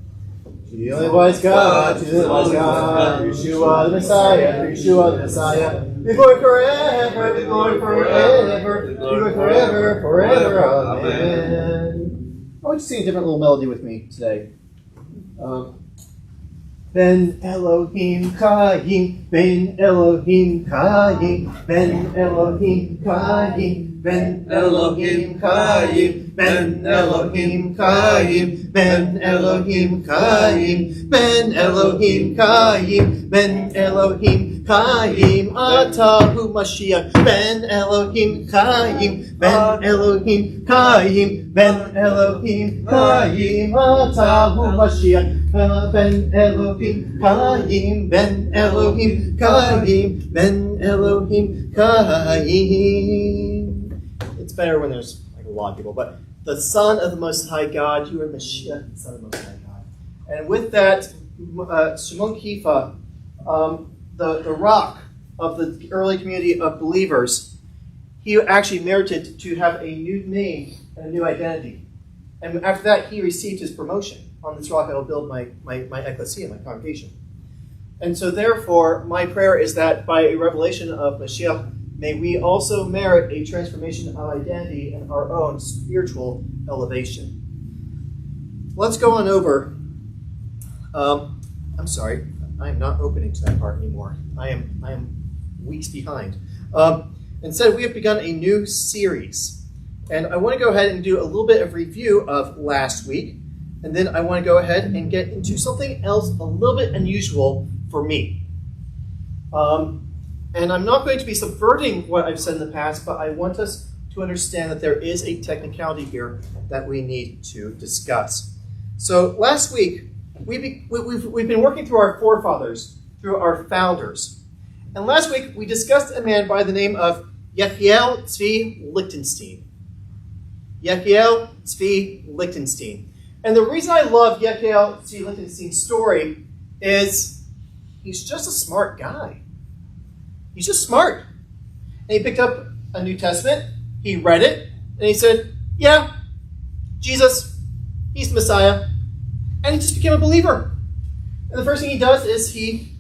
To the only wise God, to the only wise God, Yeshua the Messiah, Yeshua the Messiah. Before forever, be glory forever, be glory forever, forever. Amen. I want you to sing a different little melody with me today. Ben Elohim Kayim, Ben Elohim Kayim, Ben Elohim Kayim, Ben Elohim Kayim, Ben Elohim Kayim, Ben Elohim Kayim, Ben Elohim Kayim, Ben Elohim Chaim Atahu Mashiach Ben Elohim Chaim Ben Elohim Chaim Ben Elohim Chaim Atahu Mashiach Ben Elohim Chaim Ben Elohim Chaim Ben Elohim Chaim. It's better when there's like a lot of people, but the Son of the Most High God, you are Mashiach, the Son of the Most High God. And with that, Shimon Kifa, the rock of the early community of believers, he actually merited to have a new name and a new identity. And after that, he received his promotion. On this rock I will build my ecclesia, my congregation. And so therefore, my prayer is that by a revelation of Mashiach, may we also merit a transformation of identity and our own spiritual elevation. Let's go on over. I'm sorry, I am not opening to that part anymore. I am weeks behind. Instead, we have begun a new series. And I want to go ahead and do a little bit of review of last week. And then I want to go ahead and get into something else a little bit unusual for me. And I'm not going to be subverting what I've said in the past, but I want us to understand that there is a technicality here that we need to discuss. So last week, we've been working through our forefathers, through our founders. And last week, we discussed a man by the name of Yechiel Tzvi Lichtenstein. Yechiel Tzvi Lichtenstein. And the reason I love Yechiel Tzvi Lichtenstein's story is he's just a smart guy. He's just smart. And he picked up a New Testament, he read it, and he said, yeah, Jesus, he's the Messiah. And he just became a believer. And the first thing he does is he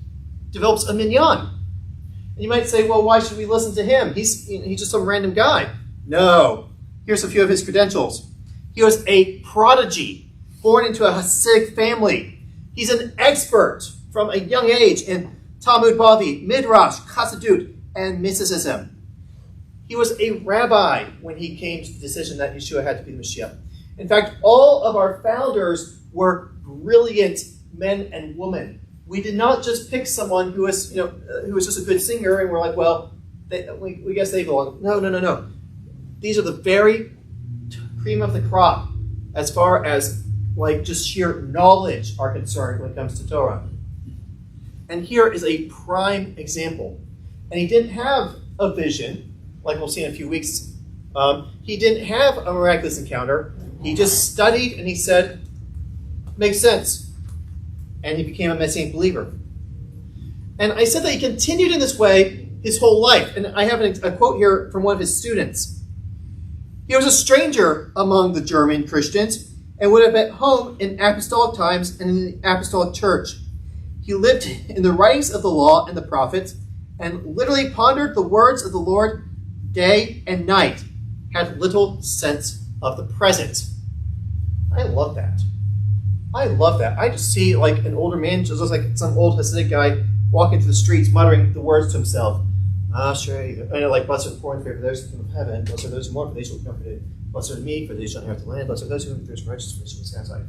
develops a minyan. And you might say, well, why should we listen to him? He's just some random guy. No. Here's a few of his credentials. He was a prodigy, born into a Hasidic family. He's an expert from a young age in Talmud Bavli, Midrash, Chassidut, and mysticism. He was a rabbi when he came to the decision that Yeshua had to be the Mashiach. In fact, all of our founders were brilliant men and women. We did not just pick someone who was just a good singer, and we're like, well, we guess they belong. No. These are the very cream of the crop as far as like just sheer knowledge are concerned when it comes to Torah. And here is a prime example. And he didn't have a vision, like we'll see in a few weeks. He didn't have a miraculous encounter. He just studied and he said, makes sense. And he became a Messianic believer. And I said that he continued in this way his whole life. And I have a quote here from one of his students. He was a stranger among the German Christians and would have been at home in apostolic times and in the apostolic church. He lived in the writings of the law and the prophets and literally pondered the words of the Lord day and night, had little sense of the present. I love that. I just see like an older man, just looks like some old Hasidic guy walking through the streets muttering the words to himself. Sure. Like, blessed are the poor in spirit, for theirs is the kingdom of heaven. Blessed are those who mourn, for they shall be comforted. Blessed are the meek, for they shall inherit the land. Blessed are those who thirst for righteousness, for they shall be satisfied.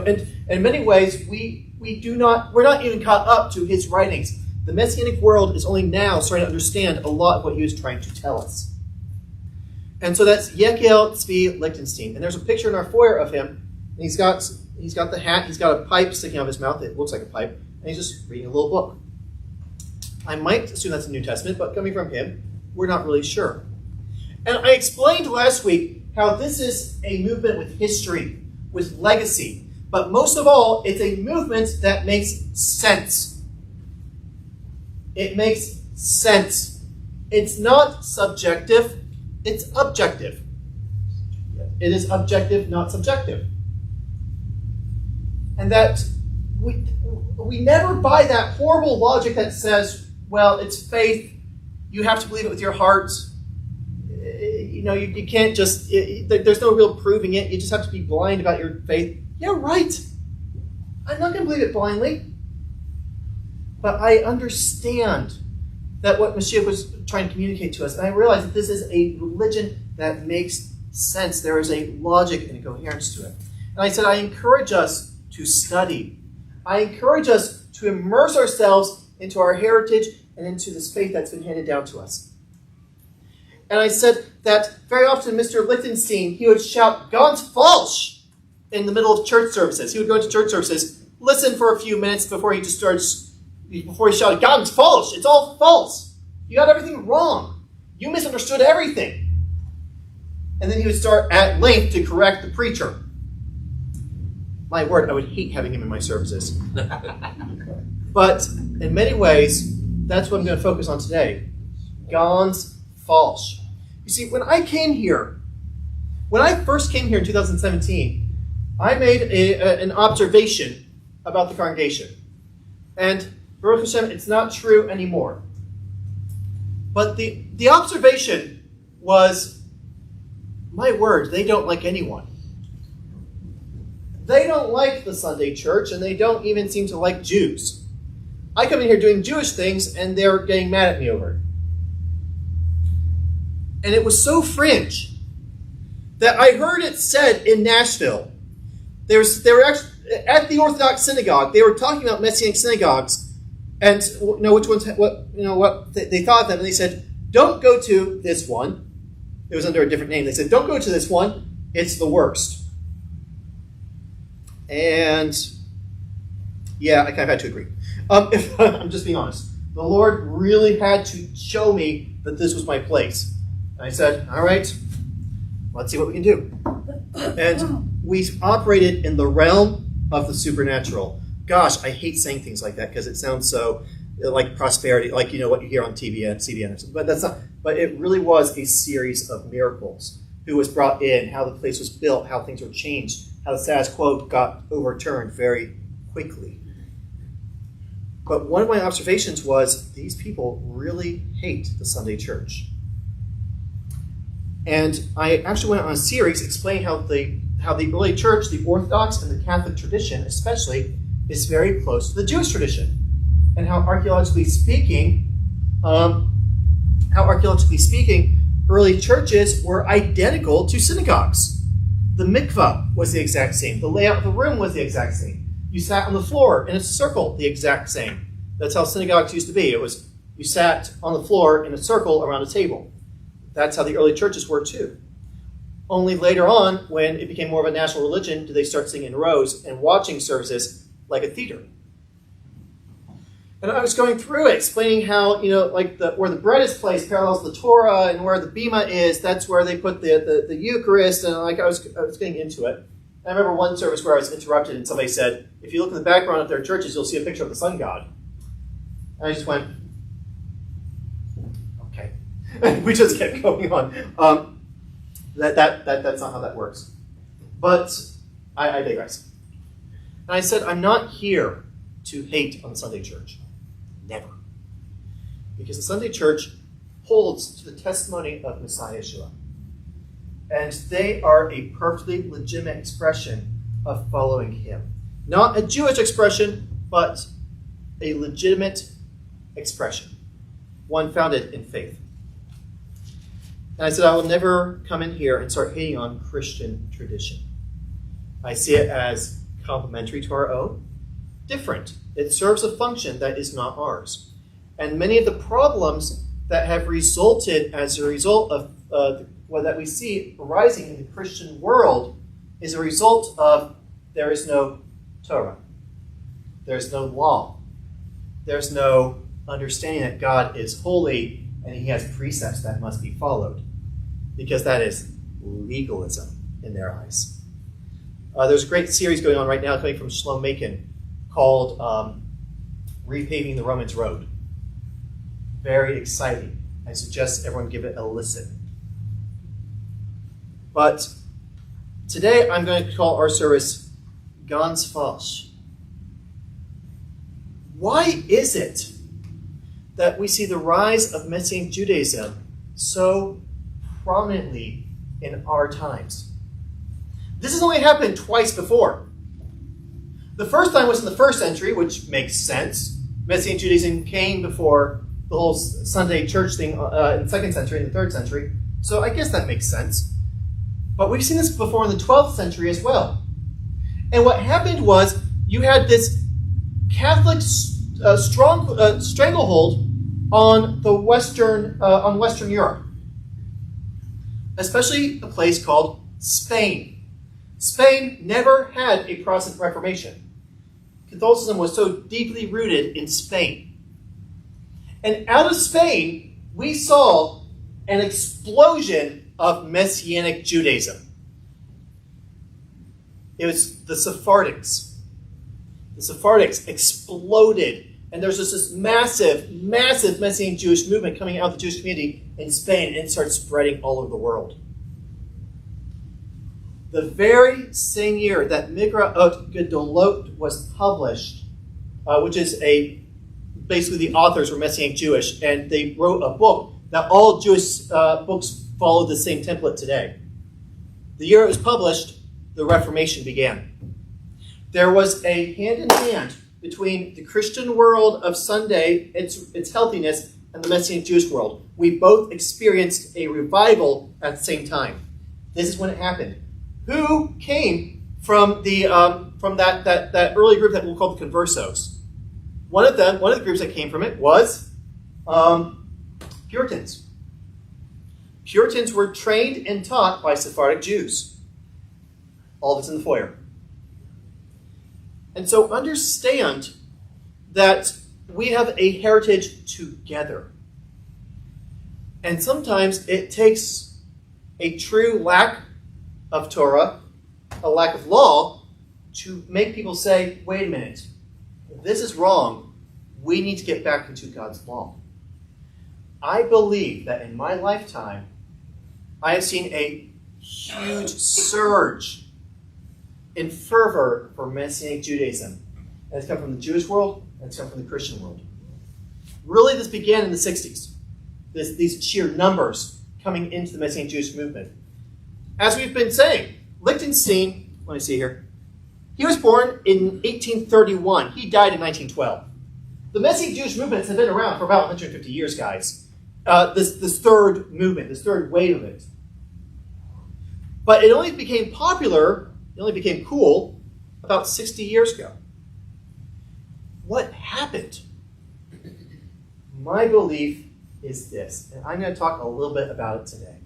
And in many ways, we're not even caught up to his writings. The Messianic world is only now starting to understand a lot of what he was trying to tell us. And so that's Yechiel Tzvi Lichtenstein. And there's a picture in our foyer of him. And he's got the hat, he's got a pipe sticking out of his mouth. It looks like a pipe. And he's just reading a little book. I might assume that's the New Testament, but coming from him, we're not really sure. And I explained last week how this is a movement with history, with legacy. But most of all, it's a movement that makes sense. It makes sense. It's not subjective, it's objective. It is objective, not subjective. And that we never buy that horrible logic that says, well, it's faith. You have to believe it with your heart. You can't just, there's no real proving it. You just have to be blind about your faith. Yeah, right. I'm not going to believe it blindly. But I understand that what Mashiach was trying to communicate to us. And I realize that this is a religion that makes sense. There is a logic and a coherence to it. And I said, I encourage us to study. I encourage us to immerse ourselves into our heritage, and into this faith that's been handed down to us. And I said that very often Mr. Lichtenstein, he would shout, "Ganz falsch!" in the middle of church services. He would go into church services, listen for a few minutes before he shouted, "Ganz falsch! It's all false! You got everything wrong! You misunderstood everything!" And then he would start at length to correct the preacher. My word, I would hate having him in my services. But in many ways, that's what I'm going to focus on today. Ganz falsch. You see, when I first came here in 2017, I made an observation about the congregation. And Baruch Hashem, it's not true anymore. But the observation was, my word, they don't like anyone. They don't like the Sunday church, and they don't even seem to like Jews. I come in here doing Jewish things, and they're getting mad at me over it. And it was so fringe that I heard it said in Nashville. They were actually at the Orthodox synagogue. They were talking about Messianic synagogues, and which ones, what they thought of them, and they said, "Don't go to this one." It was under a different name. They said, "Don't go to this one. It's the worst." And yeah, I kind of had to agree. If I'm just being honest. The Lord really had to show me that this was my place. And I said, all right, let's see what we can do. And we operated in the realm of the supernatural. Gosh, I hate saying things like that because it sounds so like prosperity, like what you hear on TV and CBN or something. But that's not. But it really was a series of miracles. Who was brought in, how the place was built, how things were changed, how the status quo got overturned very quickly. But one of my observations was these people really hate the Sunday church. And I actually went on a series explaining how the early church, the Orthodox and the Catholic tradition especially, is very close to the Jewish tradition. And how archaeologically speaking, early churches were identical to synagogues. The mikvah was the exact same. The layout of the room was the exact same. You sat on the floor in a circle, the exact same. That's how synagogues used to be. It was you sat on the floor in a circle around a table. That's how the early churches were too. Only later on, when it became more of a national religion, did they start sitting in rows and watching services like a theater. And I was going through it, explaining how, where the bread is placed parallels the Torah, and where the bima is, that's where they put the Eucharist, and I was getting into it. And I remember one service where I was interrupted, and somebody said, if you look in the background of their churches, you'll see a picture of the sun god. And I just went, okay. We just kept going on. That's not how that works. But I digress. And I said, I'm not here to hate on the Sunday church. Never. Because the Sunday church holds to the testimony of Messiah Yeshua. And they are a perfectly legitimate expression of following him. Not a Jewish expression, but a legitimate expression. One founded in faith. And I said, I will never come in here and start hating on Christian tradition. I see it as complementary to our own, different. It serves a function that is not ours. And many of the problems that have resulted as a result of what that we see arising in the Christian world is a result of there is no Torah. There's no law. There's no understanding that God is holy and he has precepts that must be followed. Because that is legalism in their eyes. There's a great series going on right now coming from Shlomo Macon called Repaving the Romans Road. Very exciting. I suggest everyone give it a listen. But today I'm going to call our service Ganz falsch. Why is it that we see the rise of Messianic Judaism so prominently in our times? This has only happened twice before. The first time was in the 1st century, which makes sense. Messianic Judaism came before the whole Sunday church thing in the 2nd century and the 3rd century. So I guess that makes sense. But we've seen this before in the 12th century as well. And what happened was you had this Catholic stranglehold on Western Europe, especially a place called Spain. Spain never had a Protestant Reformation. Catholicism was so deeply rooted in Spain. And out of Spain, we saw an explosion of Messianic Judaism. It was the Sephardics. The Sephardics exploded, and there's just this massive, massive Messianic Jewish movement coming out of the Jewish community in Spain, and it started spreading all over the world. The very same year that Migra Ot Gedolot was published, which is basically the authors were Messianic Jewish, and they wrote a book that all Jewish books follow the same template today. The year it was published, the Reformation began. There was a hand-in-hand between the Christian world of Sunday, its healthiness, and the Messianic Jewish world. We both experienced a revival at the same time. This is when it happened. Who came from that early group that we'll call the Conversos? One of the groups that came from it was Puritans. Puritans were trained and taught by Sephardic Jews. All of it's in the foyer. And so understand that we have a heritage together. And sometimes it takes a true lack of Torah, a lack of law, to make people say, wait a minute, this is wrong. We need to get back into God's law. I believe that in my lifetime, I have seen a huge surge in fervor for Messianic Judaism. And it's come from the Jewish world, and it's come from the Christian world. Really, this began in the 60s. These sheer numbers coming into the Messianic Jewish movement. As we've been saying, Lichtenstein, let me see here, he was born in 1831. He died in 1912. The Messianic Jewish movement has been around for about 150 years, guys. This third movement, this third wave of it. But it only became popular, it only became cool about 60 years ago. What happened? My belief is this, and I'm going to talk a little bit about it today.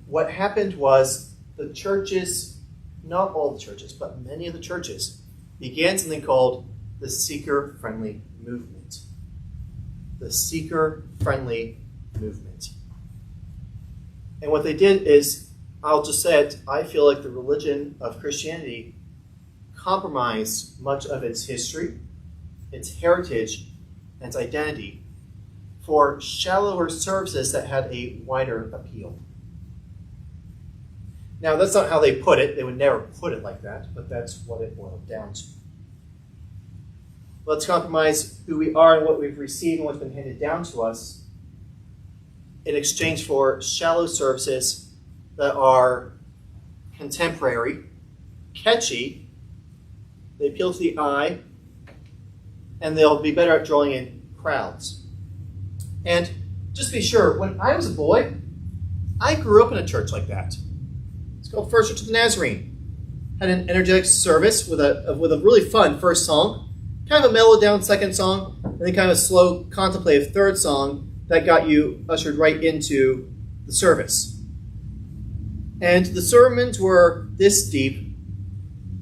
What happened was the churches, not all the churches, but many of the churches, began something called the seeker-friendly movement. The seeker-friendly movement. And what they did is, I'll just say it, I feel like the religion of Christianity compromised much of its history, its heritage, and its identity for shallower services that had a wider appeal. Now, that's not how they put it. They would never put it like that, but that's what it boiled down to. Let's compromise who we are and what we've received and what's been handed down to us in exchange for shallow services that are contemporary, catchy, they appeal to the eye, and they'll be better at drawing in crowds. And just be sure, when I was a boy, I grew up in a church like that. It's called First Church of the Nazarene. Had an energetic service with a really fun first song, kind of a mellowed down second song, and then kind of a slow, contemplative third song that got you ushered right into the service. And the sermons were this deep,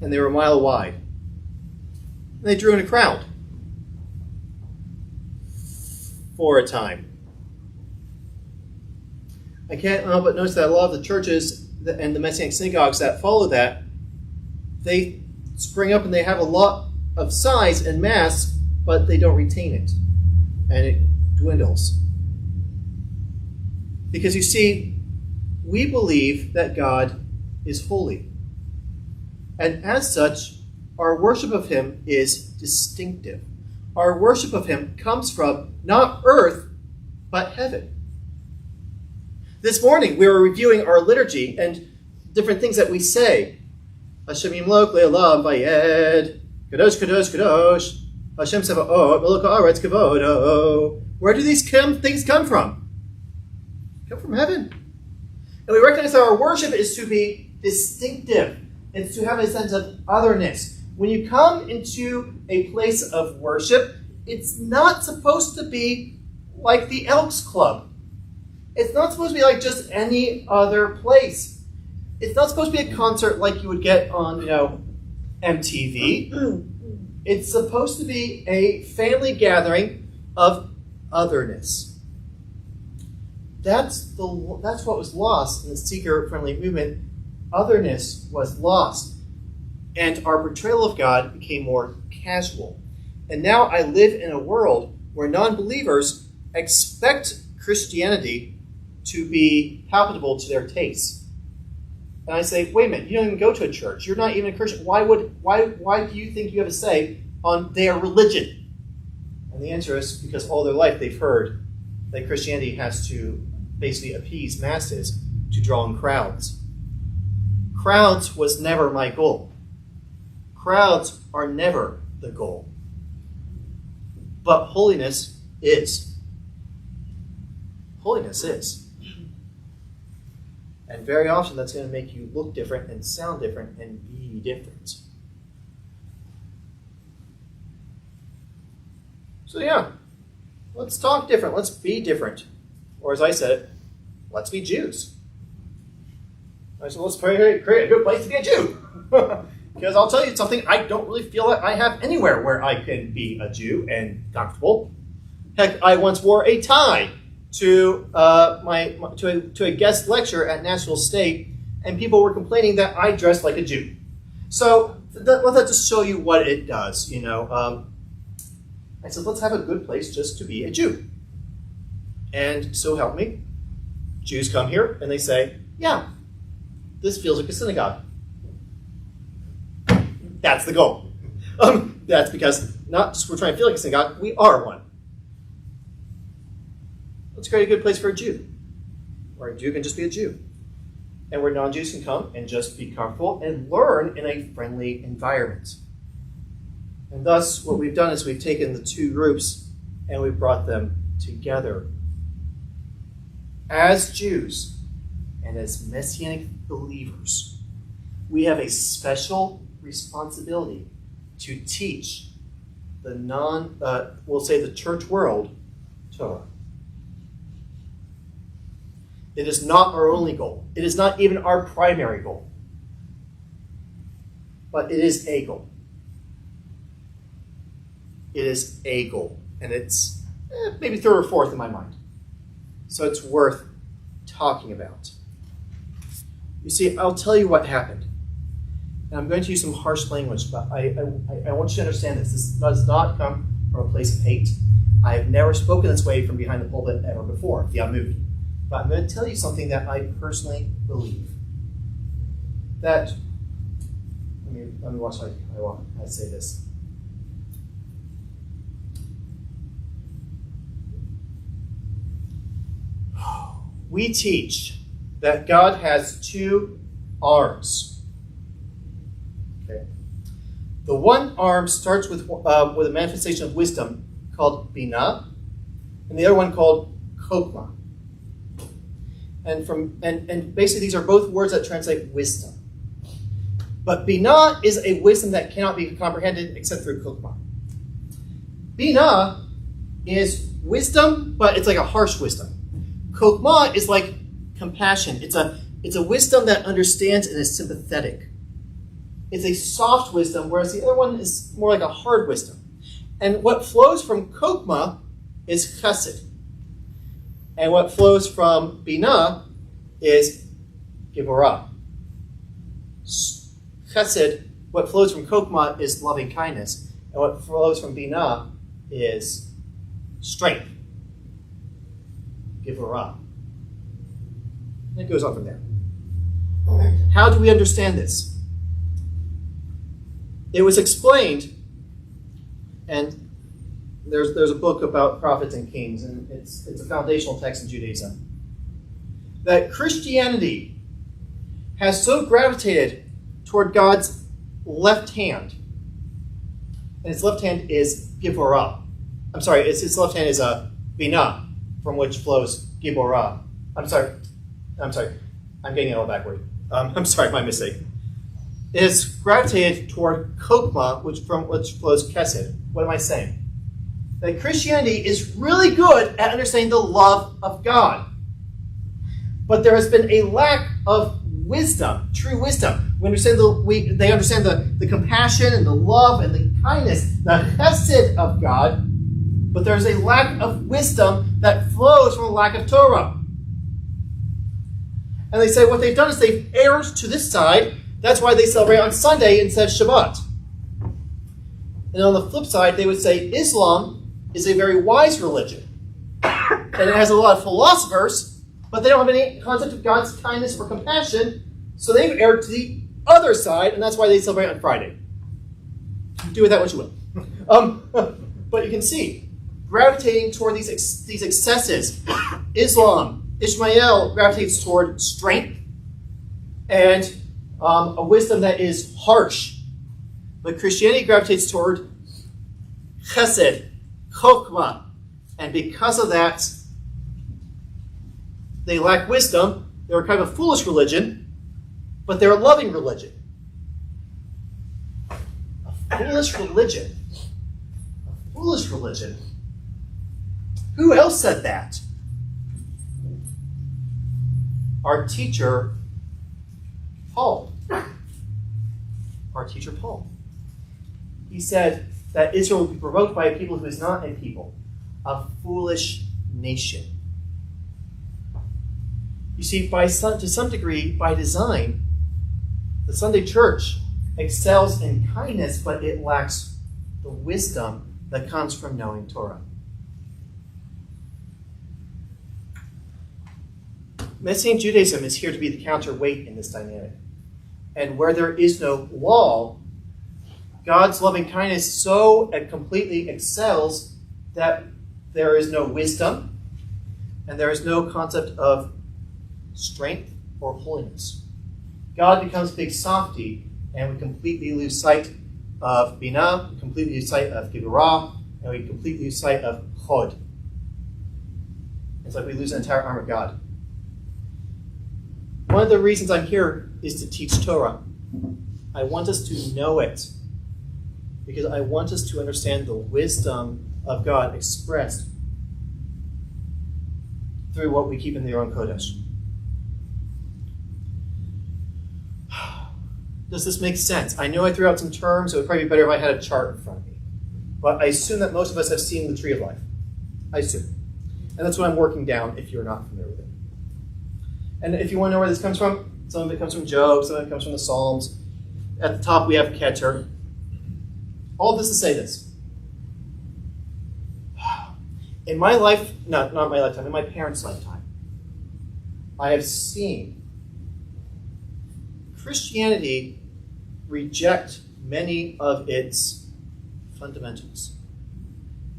and they were a mile wide. And they drew in a crowd. For a time. I can't help but notice that a lot of the churches and the Messianic synagogues that follow that, they spring up and they have a lot of size and mass, but they don't retain it. And it dwindles. Because you see, we believe that God is holy. And as such, our worship of him is distinctive. Our worship of him comes from not earth, but heaven. This morning, we were reviewing our liturgy and different things that we say. Hashem yimlok le'olam vayed, kadosh, kadosh, kadosh, Hashem sevaot, melech haaretz kavodo. Where do these things come from? They come from heaven. And we recognize that our worship is to be distinctive. It's to have a sense of otherness. When you come into a place of worship, it's not supposed to be like the Elks Club. It's not supposed to be like just any other place. It's not supposed to be a concert like you would get on, MTV. It's supposed to be a family gathering of otherness. That's what was lost in the seeker-friendly movement. Otherness was lost. And our portrayal of God became more casual. And now I live in a world where non-believers expect Christianity to be palatable to their tastes. And I say, wait a minute, you don't even go to a church. You're not even a Christian. Why do you think you have a say on their religion? And the answer is because all their life they've heard that Christianity has to basically appease masses to draw in crowds. Crowds was never my goal. Crowds are never the goal. But holiness is. Holiness is. And very often that's going to make you look different and sound different and be different. So yeah, let's talk different. Let's be different. Or as I said it, let's be Jews. I said, let's create a good place to be a Jew. Because I'll tell you something, I don't really feel that I have anywhere where I can be a Jew and comfortable. Heck, I once wore a tie to a guest lecture at National State, and people were complaining that I dressed like a Jew. So let that just show you what it does. I said, let's have a good place just to be a Jew. And so help me, Jews come here and they say, yeah, this feels like a synagogue. That's the goal. That's because not just we're trying to feel like a synagogue, we are one. Let's create a good place for a Jew, where a Jew can just be a Jew, and where non-Jews can come and just be comfortable and learn in a friendly environment. And thus, what we've done is we've taken the two groups and we've brought them together. As Jews and as Messianic believers, we have a special responsibility to teach the we'll say the church world, Torah. It is not our only goal. It is not even our primary goal. But it is a goal. It is a goal. And it's maybe third or fourth in my mind. So it's worth talking about. You see, I'll tell you what happened. And I'm going to use some harsh language, but I want you to understand this. This does not come from a place of hate. I have never spoken this way from behind the pulpit ever before, the unmoved. But I'm going to tell you something that I personally believe. That, let me watch how I say this. We teach that God has two arms. Okay. The one arm starts with a manifestation of wisdom called Binah, and the other one called Chokmah. And basically these are both words that translate wisdom. But Binah is a wisdom that cannot be comprehended except through Chokmah. Binah is wisdom, but it's like a harsh wisdom. Chokmah is like compassion. It's a wisdom that understands and is sympathetic. It's a soft wisdom, whereas the other one is more like a hard wisdom. And what flows from Chokmah is chesed. And what flows from Binah is Givorah. Chesed, what flows from Chokmah is loving kindness. And what flows from Binah is strength. Givorah. And it goes on from there. How do we understand this? It was explained, and there's a book about prophets and kings, and it's a foundational text in Judaism, that Christianity has so gravitated toward God's left hand, and its left hand is Givorah. I'm sorry, its left hand is Binah, from which flows Giborah. I'm sorry. I'm getting it all backward. I'm sorry, my mistake. It has gravitated toward Kokma, from which flows Chesed. What am I saying? That Christianity is really good at understanding the love of God. But there has been a lack of wisdom, true wisdom. They understand the compassion and the love and the kindness, the chesed of God, but there's a lack of wisdom that flows from a lack of Torah. And they say what they've done is they've erred to this side. That's why they celebrate on Sunday instead of Shabbat. And on the flip side, they would say Islam is a very wise religion. And it has a lot of philosophers, but they don't have any concept of God's kindness or compassion, so they've erred to the other side, and that's why they celebrate on Friday. Do with that what you will. But you can see, gravitating toward these excesses, Ishmael gravitates toward strength and a wisdom that is harsh. But Christianity gravitates toward chesed, chokmah, and because of that, they lack wisdom. They're kind of a foolish religion, but they're a loving religion. A foolish religion. A foolish religion. Who else said that? Our teacher, Paul. Our teacher, Paul. He said that Israel will be provoked by a people who is not a people, a foolish nation. You see, to some degree, by design, the Sunday church excels in kindness, but it lacks the wisdom that comes from knowing Torah. Messianic Judaism is here to be the counterweight in this dynamic. And where there is no law, God's loving kindness so completely excels that there is no wisdom and there is no concept of strength or holiness. God becomes big softy, and we completely lose sight of Binah, we completely lose sight of Giburah, and we completely lose sight of Chod. It's like we lose the entire arm of God. One of the reasons I'm here is to teach Torah. I want us to know it, because I want us to understand the wisdom of God expressed through what we keep in the Aron Kodesh. Does this make sense? I know I threw out some terms. It would probably be better if I had a chart in front of me. But I assume that most of us have seen the Tree of Life. I assume. And that's what I'm working down if you're not familiar with it. And if you want to know where this comes from, some of it comes from Job, some of it comes from the Psalms. At the top we have Keter. All of this to say this. In my life, not my lifetime, in my parents' lifetime, I have seen Christianity reject many of its fundamentals.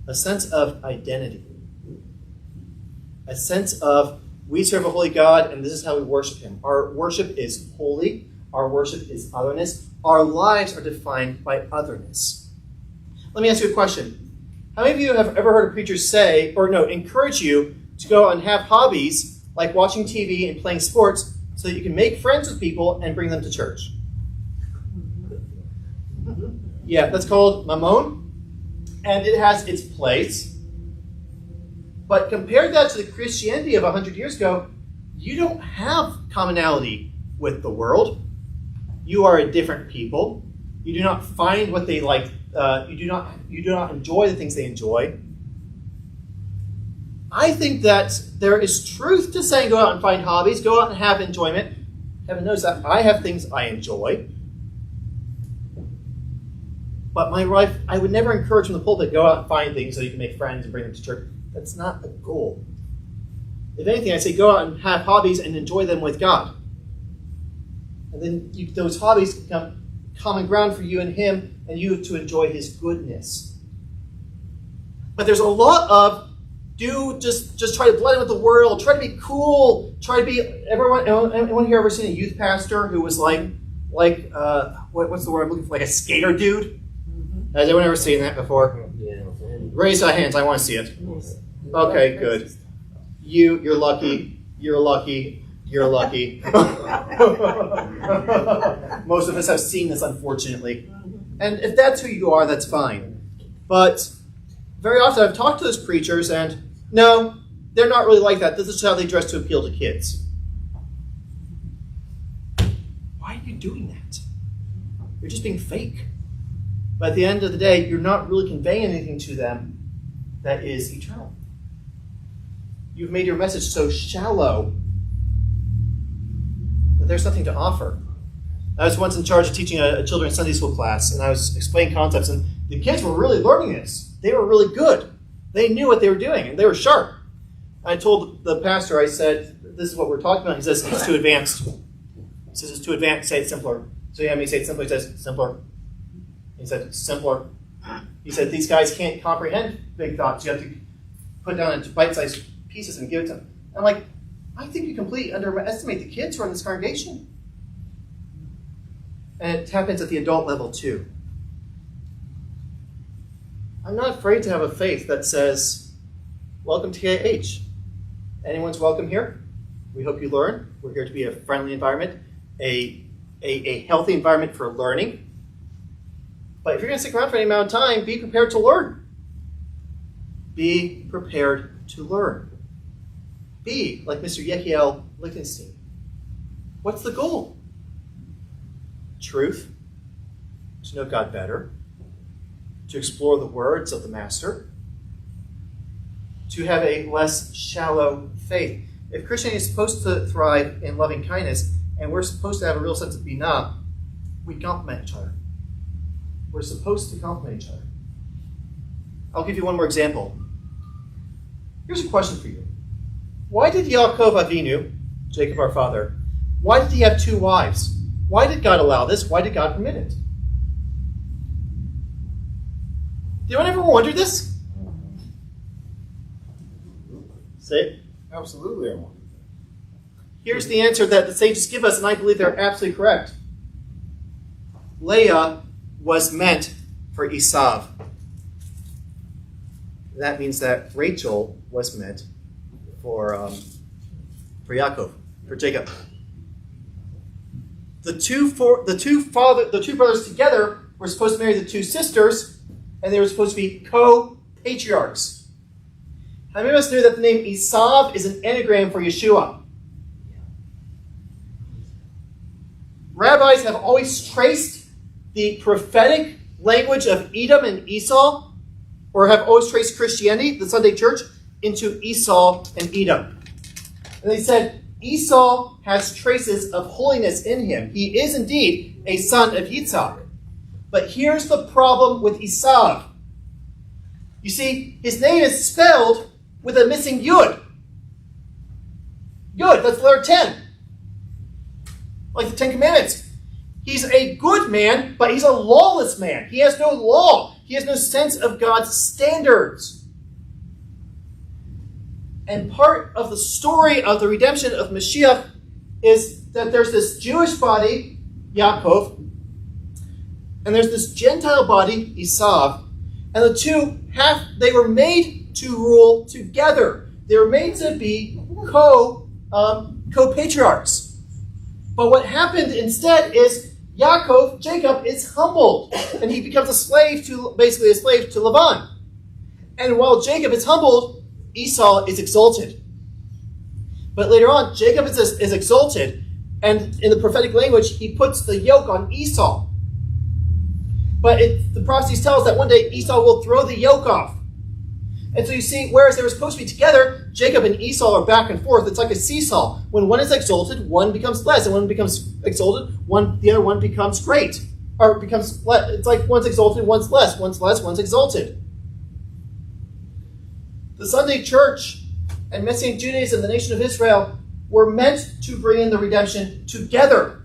A sense of identity. A sense of, we serve a holy God and this is how we worship him. Our worship is holy. Our worship is otherness. Our lives are defined by otherness. Let me ask you a question. How many of you have ever heard a preacher say, encourage you to go and have hobbies like watching TV and playing sports so that you can make friends with people and bring them to church? Yeah, that's called Mammon, and it has its place. But compare that to the Christianity of 100 years ago, you don't have commonality with the world. You are a different people. You do not find what they like. You do not enjoy the things they enjoy. I think that there is truth to saying go out and find hobbies, go out and have enjoyment. Heaven knows that I have things I enjoy. But my wife, I would never encourage from the pulpit, go out and find things so you can make friends and bring them to church. That's not a goal. If anything, I say go out and have hobbies and enjoy them with God. And then those hobbies become common ground for you and him, and you to enjoy his goodness. But there's a lot of just try to blend in with the world, try to be cool, try to be anyone here ever seen a youth pastor who was like what's the word I'm looking for, like a skater dude? Has anyone ever seen that before? Yeah. Raise your hands, I want to see it. Okay, good. You're lucky. You're lucky. You're lucky. Most of us have seen this, unfortunately. And if that's who you are, that's fine. But very often I've talked to those preachers, and no, they're not really like that. This is how they dress to appeal to kids. Why are you doing that? You're just being fake. But at the end of the day, you're not really conveying anything to them that is eternal. You've made your message so shallow that there's nothing to offer. I was once in charge of teaching a children's Sunday school class, and I was explaining concepts, and the kids were really learning this. They were really good. They knew what they were doing, and they were sharp. I told the pastor, I said, this is what we're talking about. He says, it's too advanced. He says, it's too advanced. Say it simpler. So you have me say it simpler. He says, simpler. He said, simpler. He said, these guys can't comprehend big thoughts. You have to put down into bite-sized pieces and give it to them. I'm like, I think you completely underestimate the kids who are in this congregation. And it happens at the adult level too. I'm not afraid to have a faith that says, welcome to KH. Anyone's welcome here. We hope you learn. We're here to be a friendly environment, a healthy environment for learning. But if you're going to stick around for any amount of time, be prepared to learn. Be prepared to learn. Be like Mr. Yechiel Lichtenstein. What's the goal? Truth, to know God better, to explore the words of the Master, to have a less shallow faith. If Christianity is supposed to thrive in loving kindness, and we're supposed to have a real sense of binah, we complement each other. We're supposed to complement each other. I'll give you one more example. Here's a question for you. Why did Yaakov Avinu, Jacob our father, why did he have 2 wives? Why did God allow this? Why did God permit it? Did anyone ever wonder this? Say it. Absolutely, I want. Here's the answer that the sages give us, and I believe they're absolutely correct. Leah was meant for Esav. That means that Rachel was meant for Yaakov, for Jacob. The two brothers together were supposed to marry the 2 sisters, and they were supposed to be co-patriarchs. How many of us knew that the name Esav is an anagram for Yeshua? Rabbis have always traced the prophetic language of Edom and Esau, or have always traced Christianity, the Sunday church, into Esau and Edom. And they said, Esau has traces of holiness in him. He is indeed a son of Yitzhak. But here's the problem with Esav. You see, his name is spelled with a missing yud. Yud, that's the letter 10. Like the 10 Commandments. He's a good man, but he's a lawless man. He has no law. He has no sense of God's standards. And part of the story of the redemption of Mashiach is that there's this Jewish body, Yaakov, and there's this Gentile body, Esav, and the two they were made to rule together. They were made to be co-patriarchs. But what happened instead is Jacob is humbled, and he becomes a slave to Laban. And while Jacob is humbled, Esau is exalted. But later on, Jacob is exalted, and in the prophetic language, he puts the yoke on Esau. But the prophecies tell us that one day Esau will throw the yoke off. And so you see, whereas they were supposed to be together, Jacob and Esau are back and forth. It's like a seesaw. When one is exalted, one becomes less. And when one becomes exalted, the other one becomes great. Or becomes less. It's like one's exalted, one's less. One's less, one's exalted. The Sunday church and Messianic Judaism, the nation of Israel, were meant to bring in the redemption together.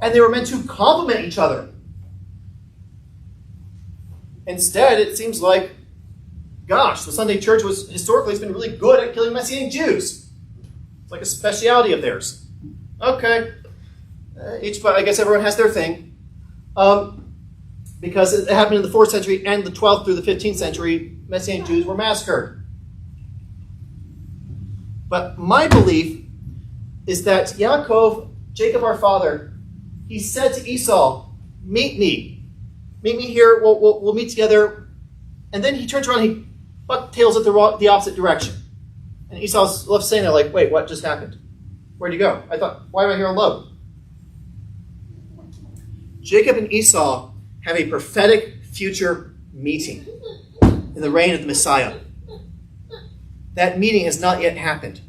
And they were meant to complement each other. Instead, it seems like, gosh, the Sunday church has been really good at killing Messianic Jews. It's like a speciality of theirs. Okay. I guess everyone has their thing. Because it happened in the 4th century and the 12th through the 15th century, Messianic Jews were massacred. But my belief is that Jacob our father, he said to Esau, meet me here, we'll meet together. And then he turns around and he bucktails it the opposite direction. And Esau's left saying there like, wait, what just happened? Where'd you go? Why am I here alone? Jacob and Esau have a prophetic future meeting in the reign of the Messiah. That meeting has not yet happened.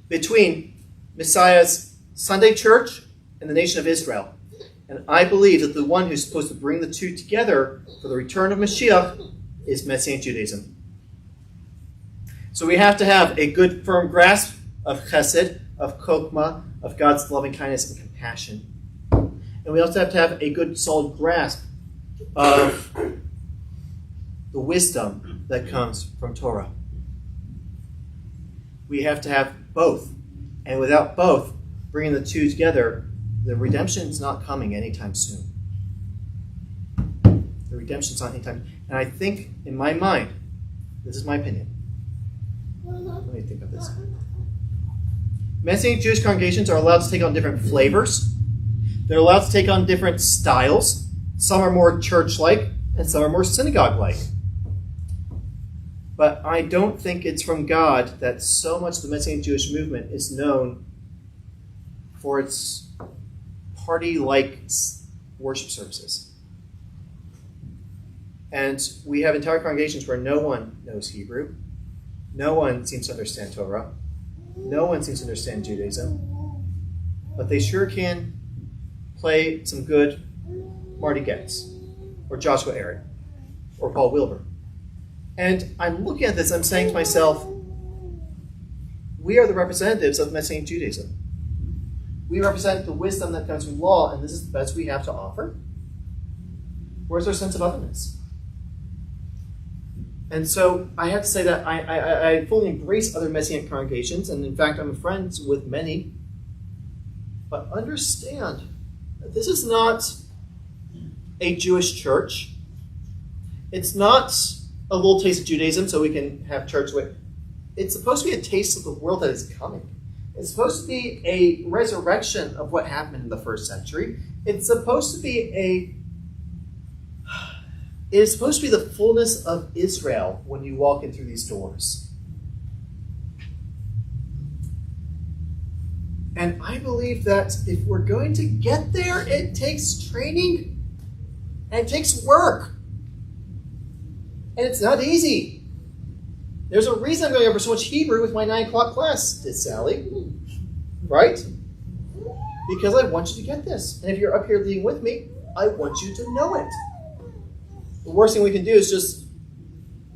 Between Messiah's Sunday church and the nation of Israel. And I believe that the one who's supposed to bring the two together for the return of Mashiach is Messianic Judaism. So we have to have a good firm grasp of chesed, of chokmah, of God's loving kindness and compassion. And we also have to have a good solid grasp of the wisdom that comes from Torah. We have to have both. And without both, bringing the two together, the redemption is not coming anytime soon. The redemption is not anytime. And I think, in my mind, this is my opinion. Let me think of this. Messianic Jewish congregations are allowed to take on different flavors. They're allowed to take on different styles. Some are more church-like, and some are more synagogue-like. But I don't think it's from God that so much of the Messianic Jewish movement is known for its party-like worship services. And we have entire congregations where no one knows Hebrew. No one seems to understand Torah. No one seems to understand Judaism. But they sure can play some good Marty Getz, or Joshua Aaron, or Paul Wilbur. And I'm looking at this, I'm saying to myself, we are the representatives of Messianic Judaism. We represent the wisdom that comes from law, and this is the best we have to offer. Where's our sense of otherness? And so I have to say that I fully embrace other Messianic congregations, and in fact I'm friends with many. But understand that this is not a Jewish church. It's not a little taste of Judaism so we can have church with. It's supposed to be a taste of the world that is coming. It's supposed to be a resurrection of what happened in the first century. It's supposed to be it is supposed to be the fullness of Israel when you walk in through these doors. And I believe that if we're going to get there, it takes training and it takes work. And it's not easy. There's a reason I'm going over so much Hebrew with my 9 o'clock class, did Sally. Right? Because I want you to get this. And if you're up here leading with me, I want you to know it. The worst thing we can do is just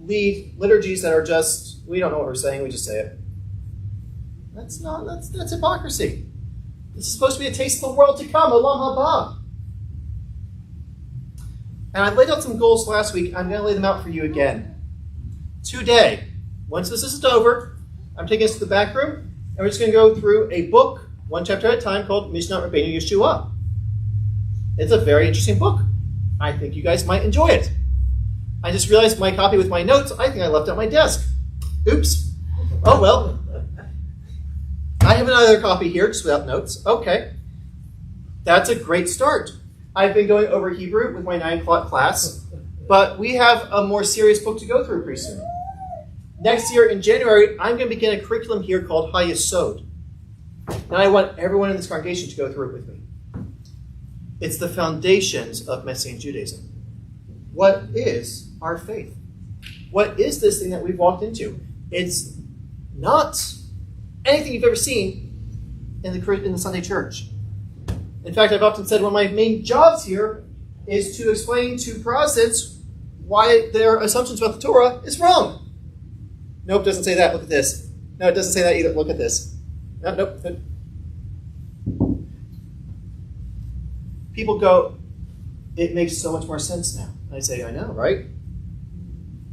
lead liturgies that are just, we don't know what we're saying, we just say it. That's hypocrisy. This is supposed to be a taste of the world to come, Olam haba. And I laid out some goals last week. I'm going to lay them out for you again. Today, once this is over, I'm taking us to the back room, and we're just going to go through a book, one chapter at a time, called Mishnah Rabbeinu Yeshua. It's a very interesting book. I think you guys might enjoy it. I just realized my copy with my notes, I think I left at my desk. Oops. Oh well. I have another copy here, just without notes. Okay. That's a great start. I've been going over Hebrew with my 9 o'clock class, but we have a more serious book to go through pretty soon. Next year in January, I'm going to begin a curriculum here called Hayesod. And I want everyone in this congregation to go through it with me. It's the foundations of Messianic Judaism. What is our faith? What is this thing that we've walked into? It's not anything you've ever seen in the Sunday church. In fact, I've often said one of my main jobs here is to explain to Protestants why their assumptions about the Torah is wrong. Nope, doesn't say that. Look at this. No, it doesn't say that either. Look at this. Nope. People go, it makes so much more sense now. And I say, I know, right?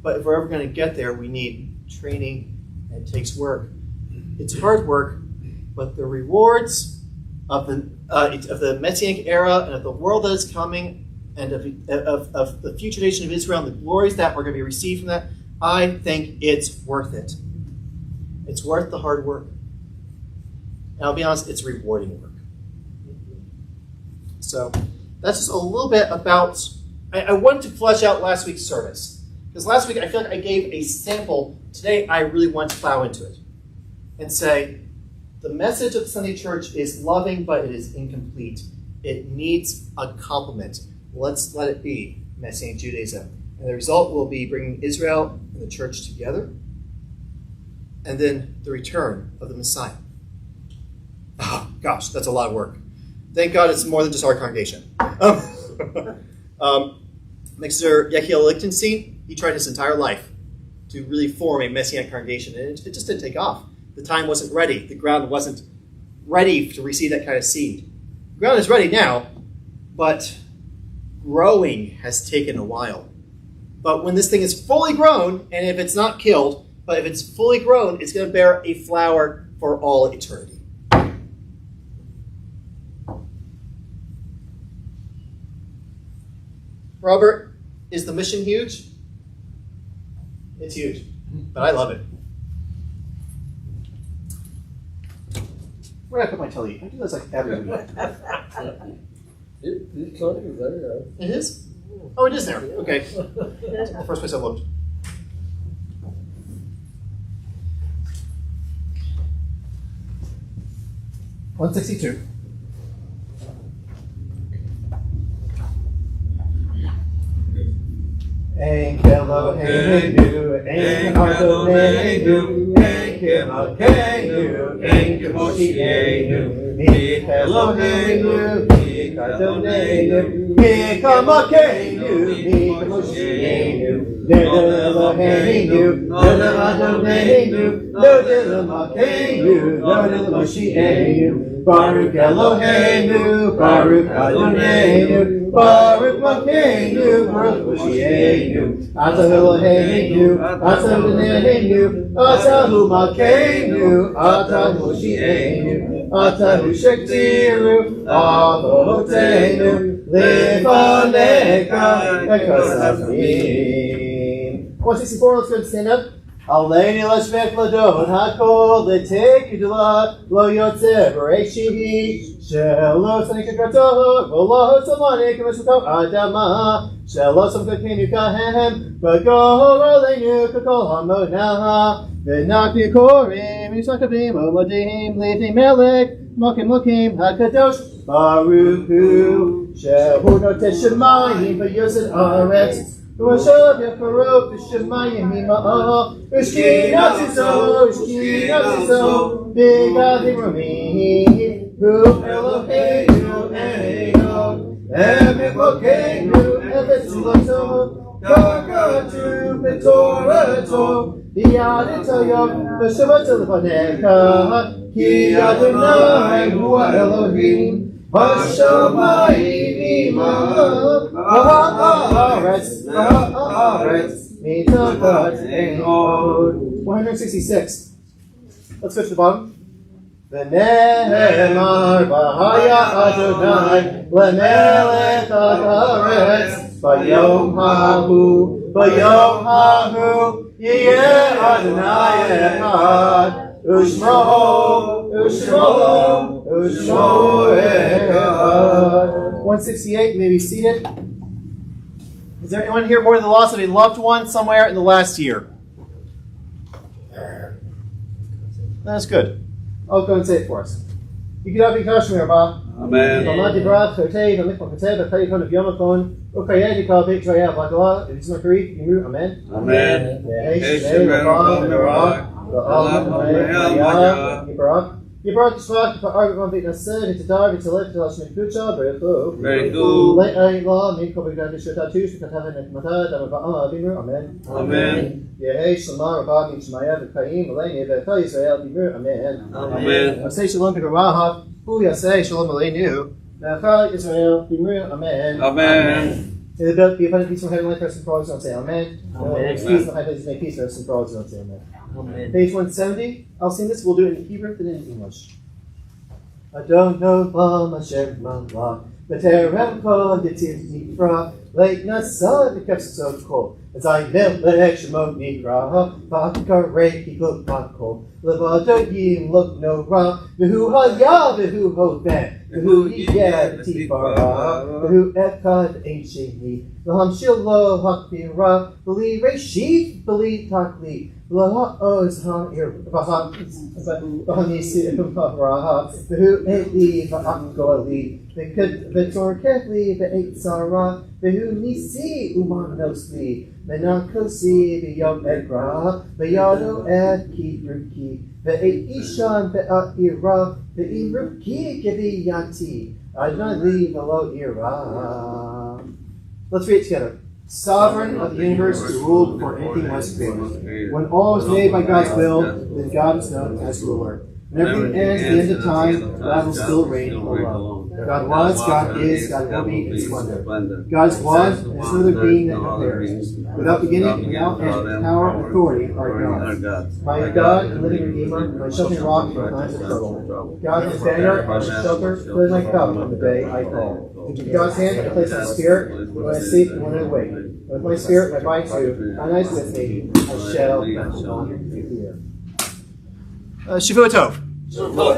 But if we're ever going to get there, we need training, and it takes work. It's hard work, but the rewards of the Messianic era and of the world that is coming and of the future nation of Israel and the glories that we're going to be received from that, I think it's worth it. It's worth the hard work. And I'll be honest, it's rewarding work. So that's just a little bit about, I wanted to flesh out last week's service. Because last week I feel like I gave a sample. Today I really want to plow into it and say, the message of the Sunday church is loving, but it is incomplete. It needs a complement. Let's let it be Messianic Judaism. And the result will be bringing Israel and the church together, and then the return of the Messiah. Oh, gosh, that's a lot of work. Thank God it's more than just our congregation. Mr. Yechiel Lichtenstein, he tried his entire life to really form a Messianic congregation, and it just didn't take off. The time wasn't ready. The ground wasn't ready to receive that kind of seed. The ground is ready now, but growing has taken a while. But when this thing is fully grown, and if it's not killed, but if it's fully grown, it's going to bear a flower for all eternity. Robert, is the mission huge? It's huge, but I love it. Where did I put my telly? I do this like every week. It's over there. It is? Oh, it is there. Okay. That's the first place I looked. $162. Ein Eloheinu, Ein Adonenu, Ein Malkeinu, Ein Moshiachenu, Mi Eloheinu, Mi Adonenu, Mi Malkeinu, Mi Moshiachenu, Nodel Eloheinu, Nodel Adonenu, Nodel Malkeinu, Nodel Moshiachenu, Baruch Eloheinu, Baruch Adonenu, Baruch Malkeinu, Baruch Moshiachenu, Atah Eloheinu, Atah Adonenu, Atahu Malkeinu, Atah Moshiachenu, Atahu Shektiru, Avotenu, Lefanecha, Ekasavim. 164, let's go and stand up. Aleini lashvek ladon hakol letake yudula lo yotze bereishit shelo sanik kratoh v'lo tzamanik v'shuto adama shelo samkakinu kahem v'gol aleinu kakol hamonah v'nakni korim yisakavim omadim leitei melech mokim mokim hakadosh baruch hu shehu notesh shemayim v'yosed aretz V'ashav yakarov v'shemayim mima'ah Ushkinatizo, Ushkinatizo B'gadim rumim Hu Eloheinu Eino Emet Mokeinu Emet Ziloto Kakatu B'torato B'yadito Yom V'shavata L'fanecha Ki Adonai Hua Elohim Hashamayim imah ha'aretz mitakat einod. 166. Let's switch to the bottom. V'ne'emar v'haya Adonai l'melech ha'aretz B'yom hahu yiyeh Adonai echad Ushmo echad. 168, you may be seated. Is there anyone here mourning the loss of a loved one somewhere in the last year? That's good. I'll go and say it for us. You can have a kashmir, Rabba. Amen. Amen. Yibrak Yisrael Ka'ar V'Man V'It Naseh V'Tadar V'Tzalech V'Talash Mekucha B'Rechu B'Rechu Le'ay La Mikol B'Gad V'Shotatush V'Katav V'Nekmata Dama V'Ama V'Imur Amen Amen. Yehei Shlomar Rabbi Shemaya V'Chaim Aleini V'Echal Yisrael V'Imur Amen Amen. Asay Shalom V'Rahav Hu Yasay Shalom Aleinu V'Echal Yisrael V'Imur Amen Amen. May the be upon peace from heavenly person for all don't say Amen. Amen. Peace in the high places, may peace rest for all don't say Amen. Amen. Page 170. I'll sing this. We'll do it in Hebrew and in English. I don't know Lam Hashem Malach, but Terem Kol Yitzir Nifra, late na sun because so cold. As I melt the extra moni gra, vodka reiki look bako. Levada yim look no ra, behu ha ya, behu ho ben, behu ye ya, tifara, behu ekad ancient. Laham shilo hakbira, believe reshi, believe takli. Laha oz ha ir, bahanisi raha, behu etli, vaakoli. Vitor Kefli, the eight Sarah, Behu Nisi, Umanosli, Menakosi, the Yom Egra, the Yado Ed Kidruki, the eight Ishan, the Ira, the Iruki, Kibi Yati, I don't leave alo Ira. Let's read it together. Sovereign of the universe who ruled before anything was created. When all was made by God's will, then God is known as ruler. When everything ends, the end of time, God will still reign alone. God was, God is, God will be in splendor. God is one, and there's no other being that compares. Without beginning, without end, power and authority are God's. My God, the living Redeemer, my sheltering rock in times of trouble. God is banner, my shelter, filling my cup on the day I call. In God's hand, I place my spirit, when I sleep and when I wake. With my spirit, my body too, my eyes with me, I shall not fear. Shavua Tov. Shabbat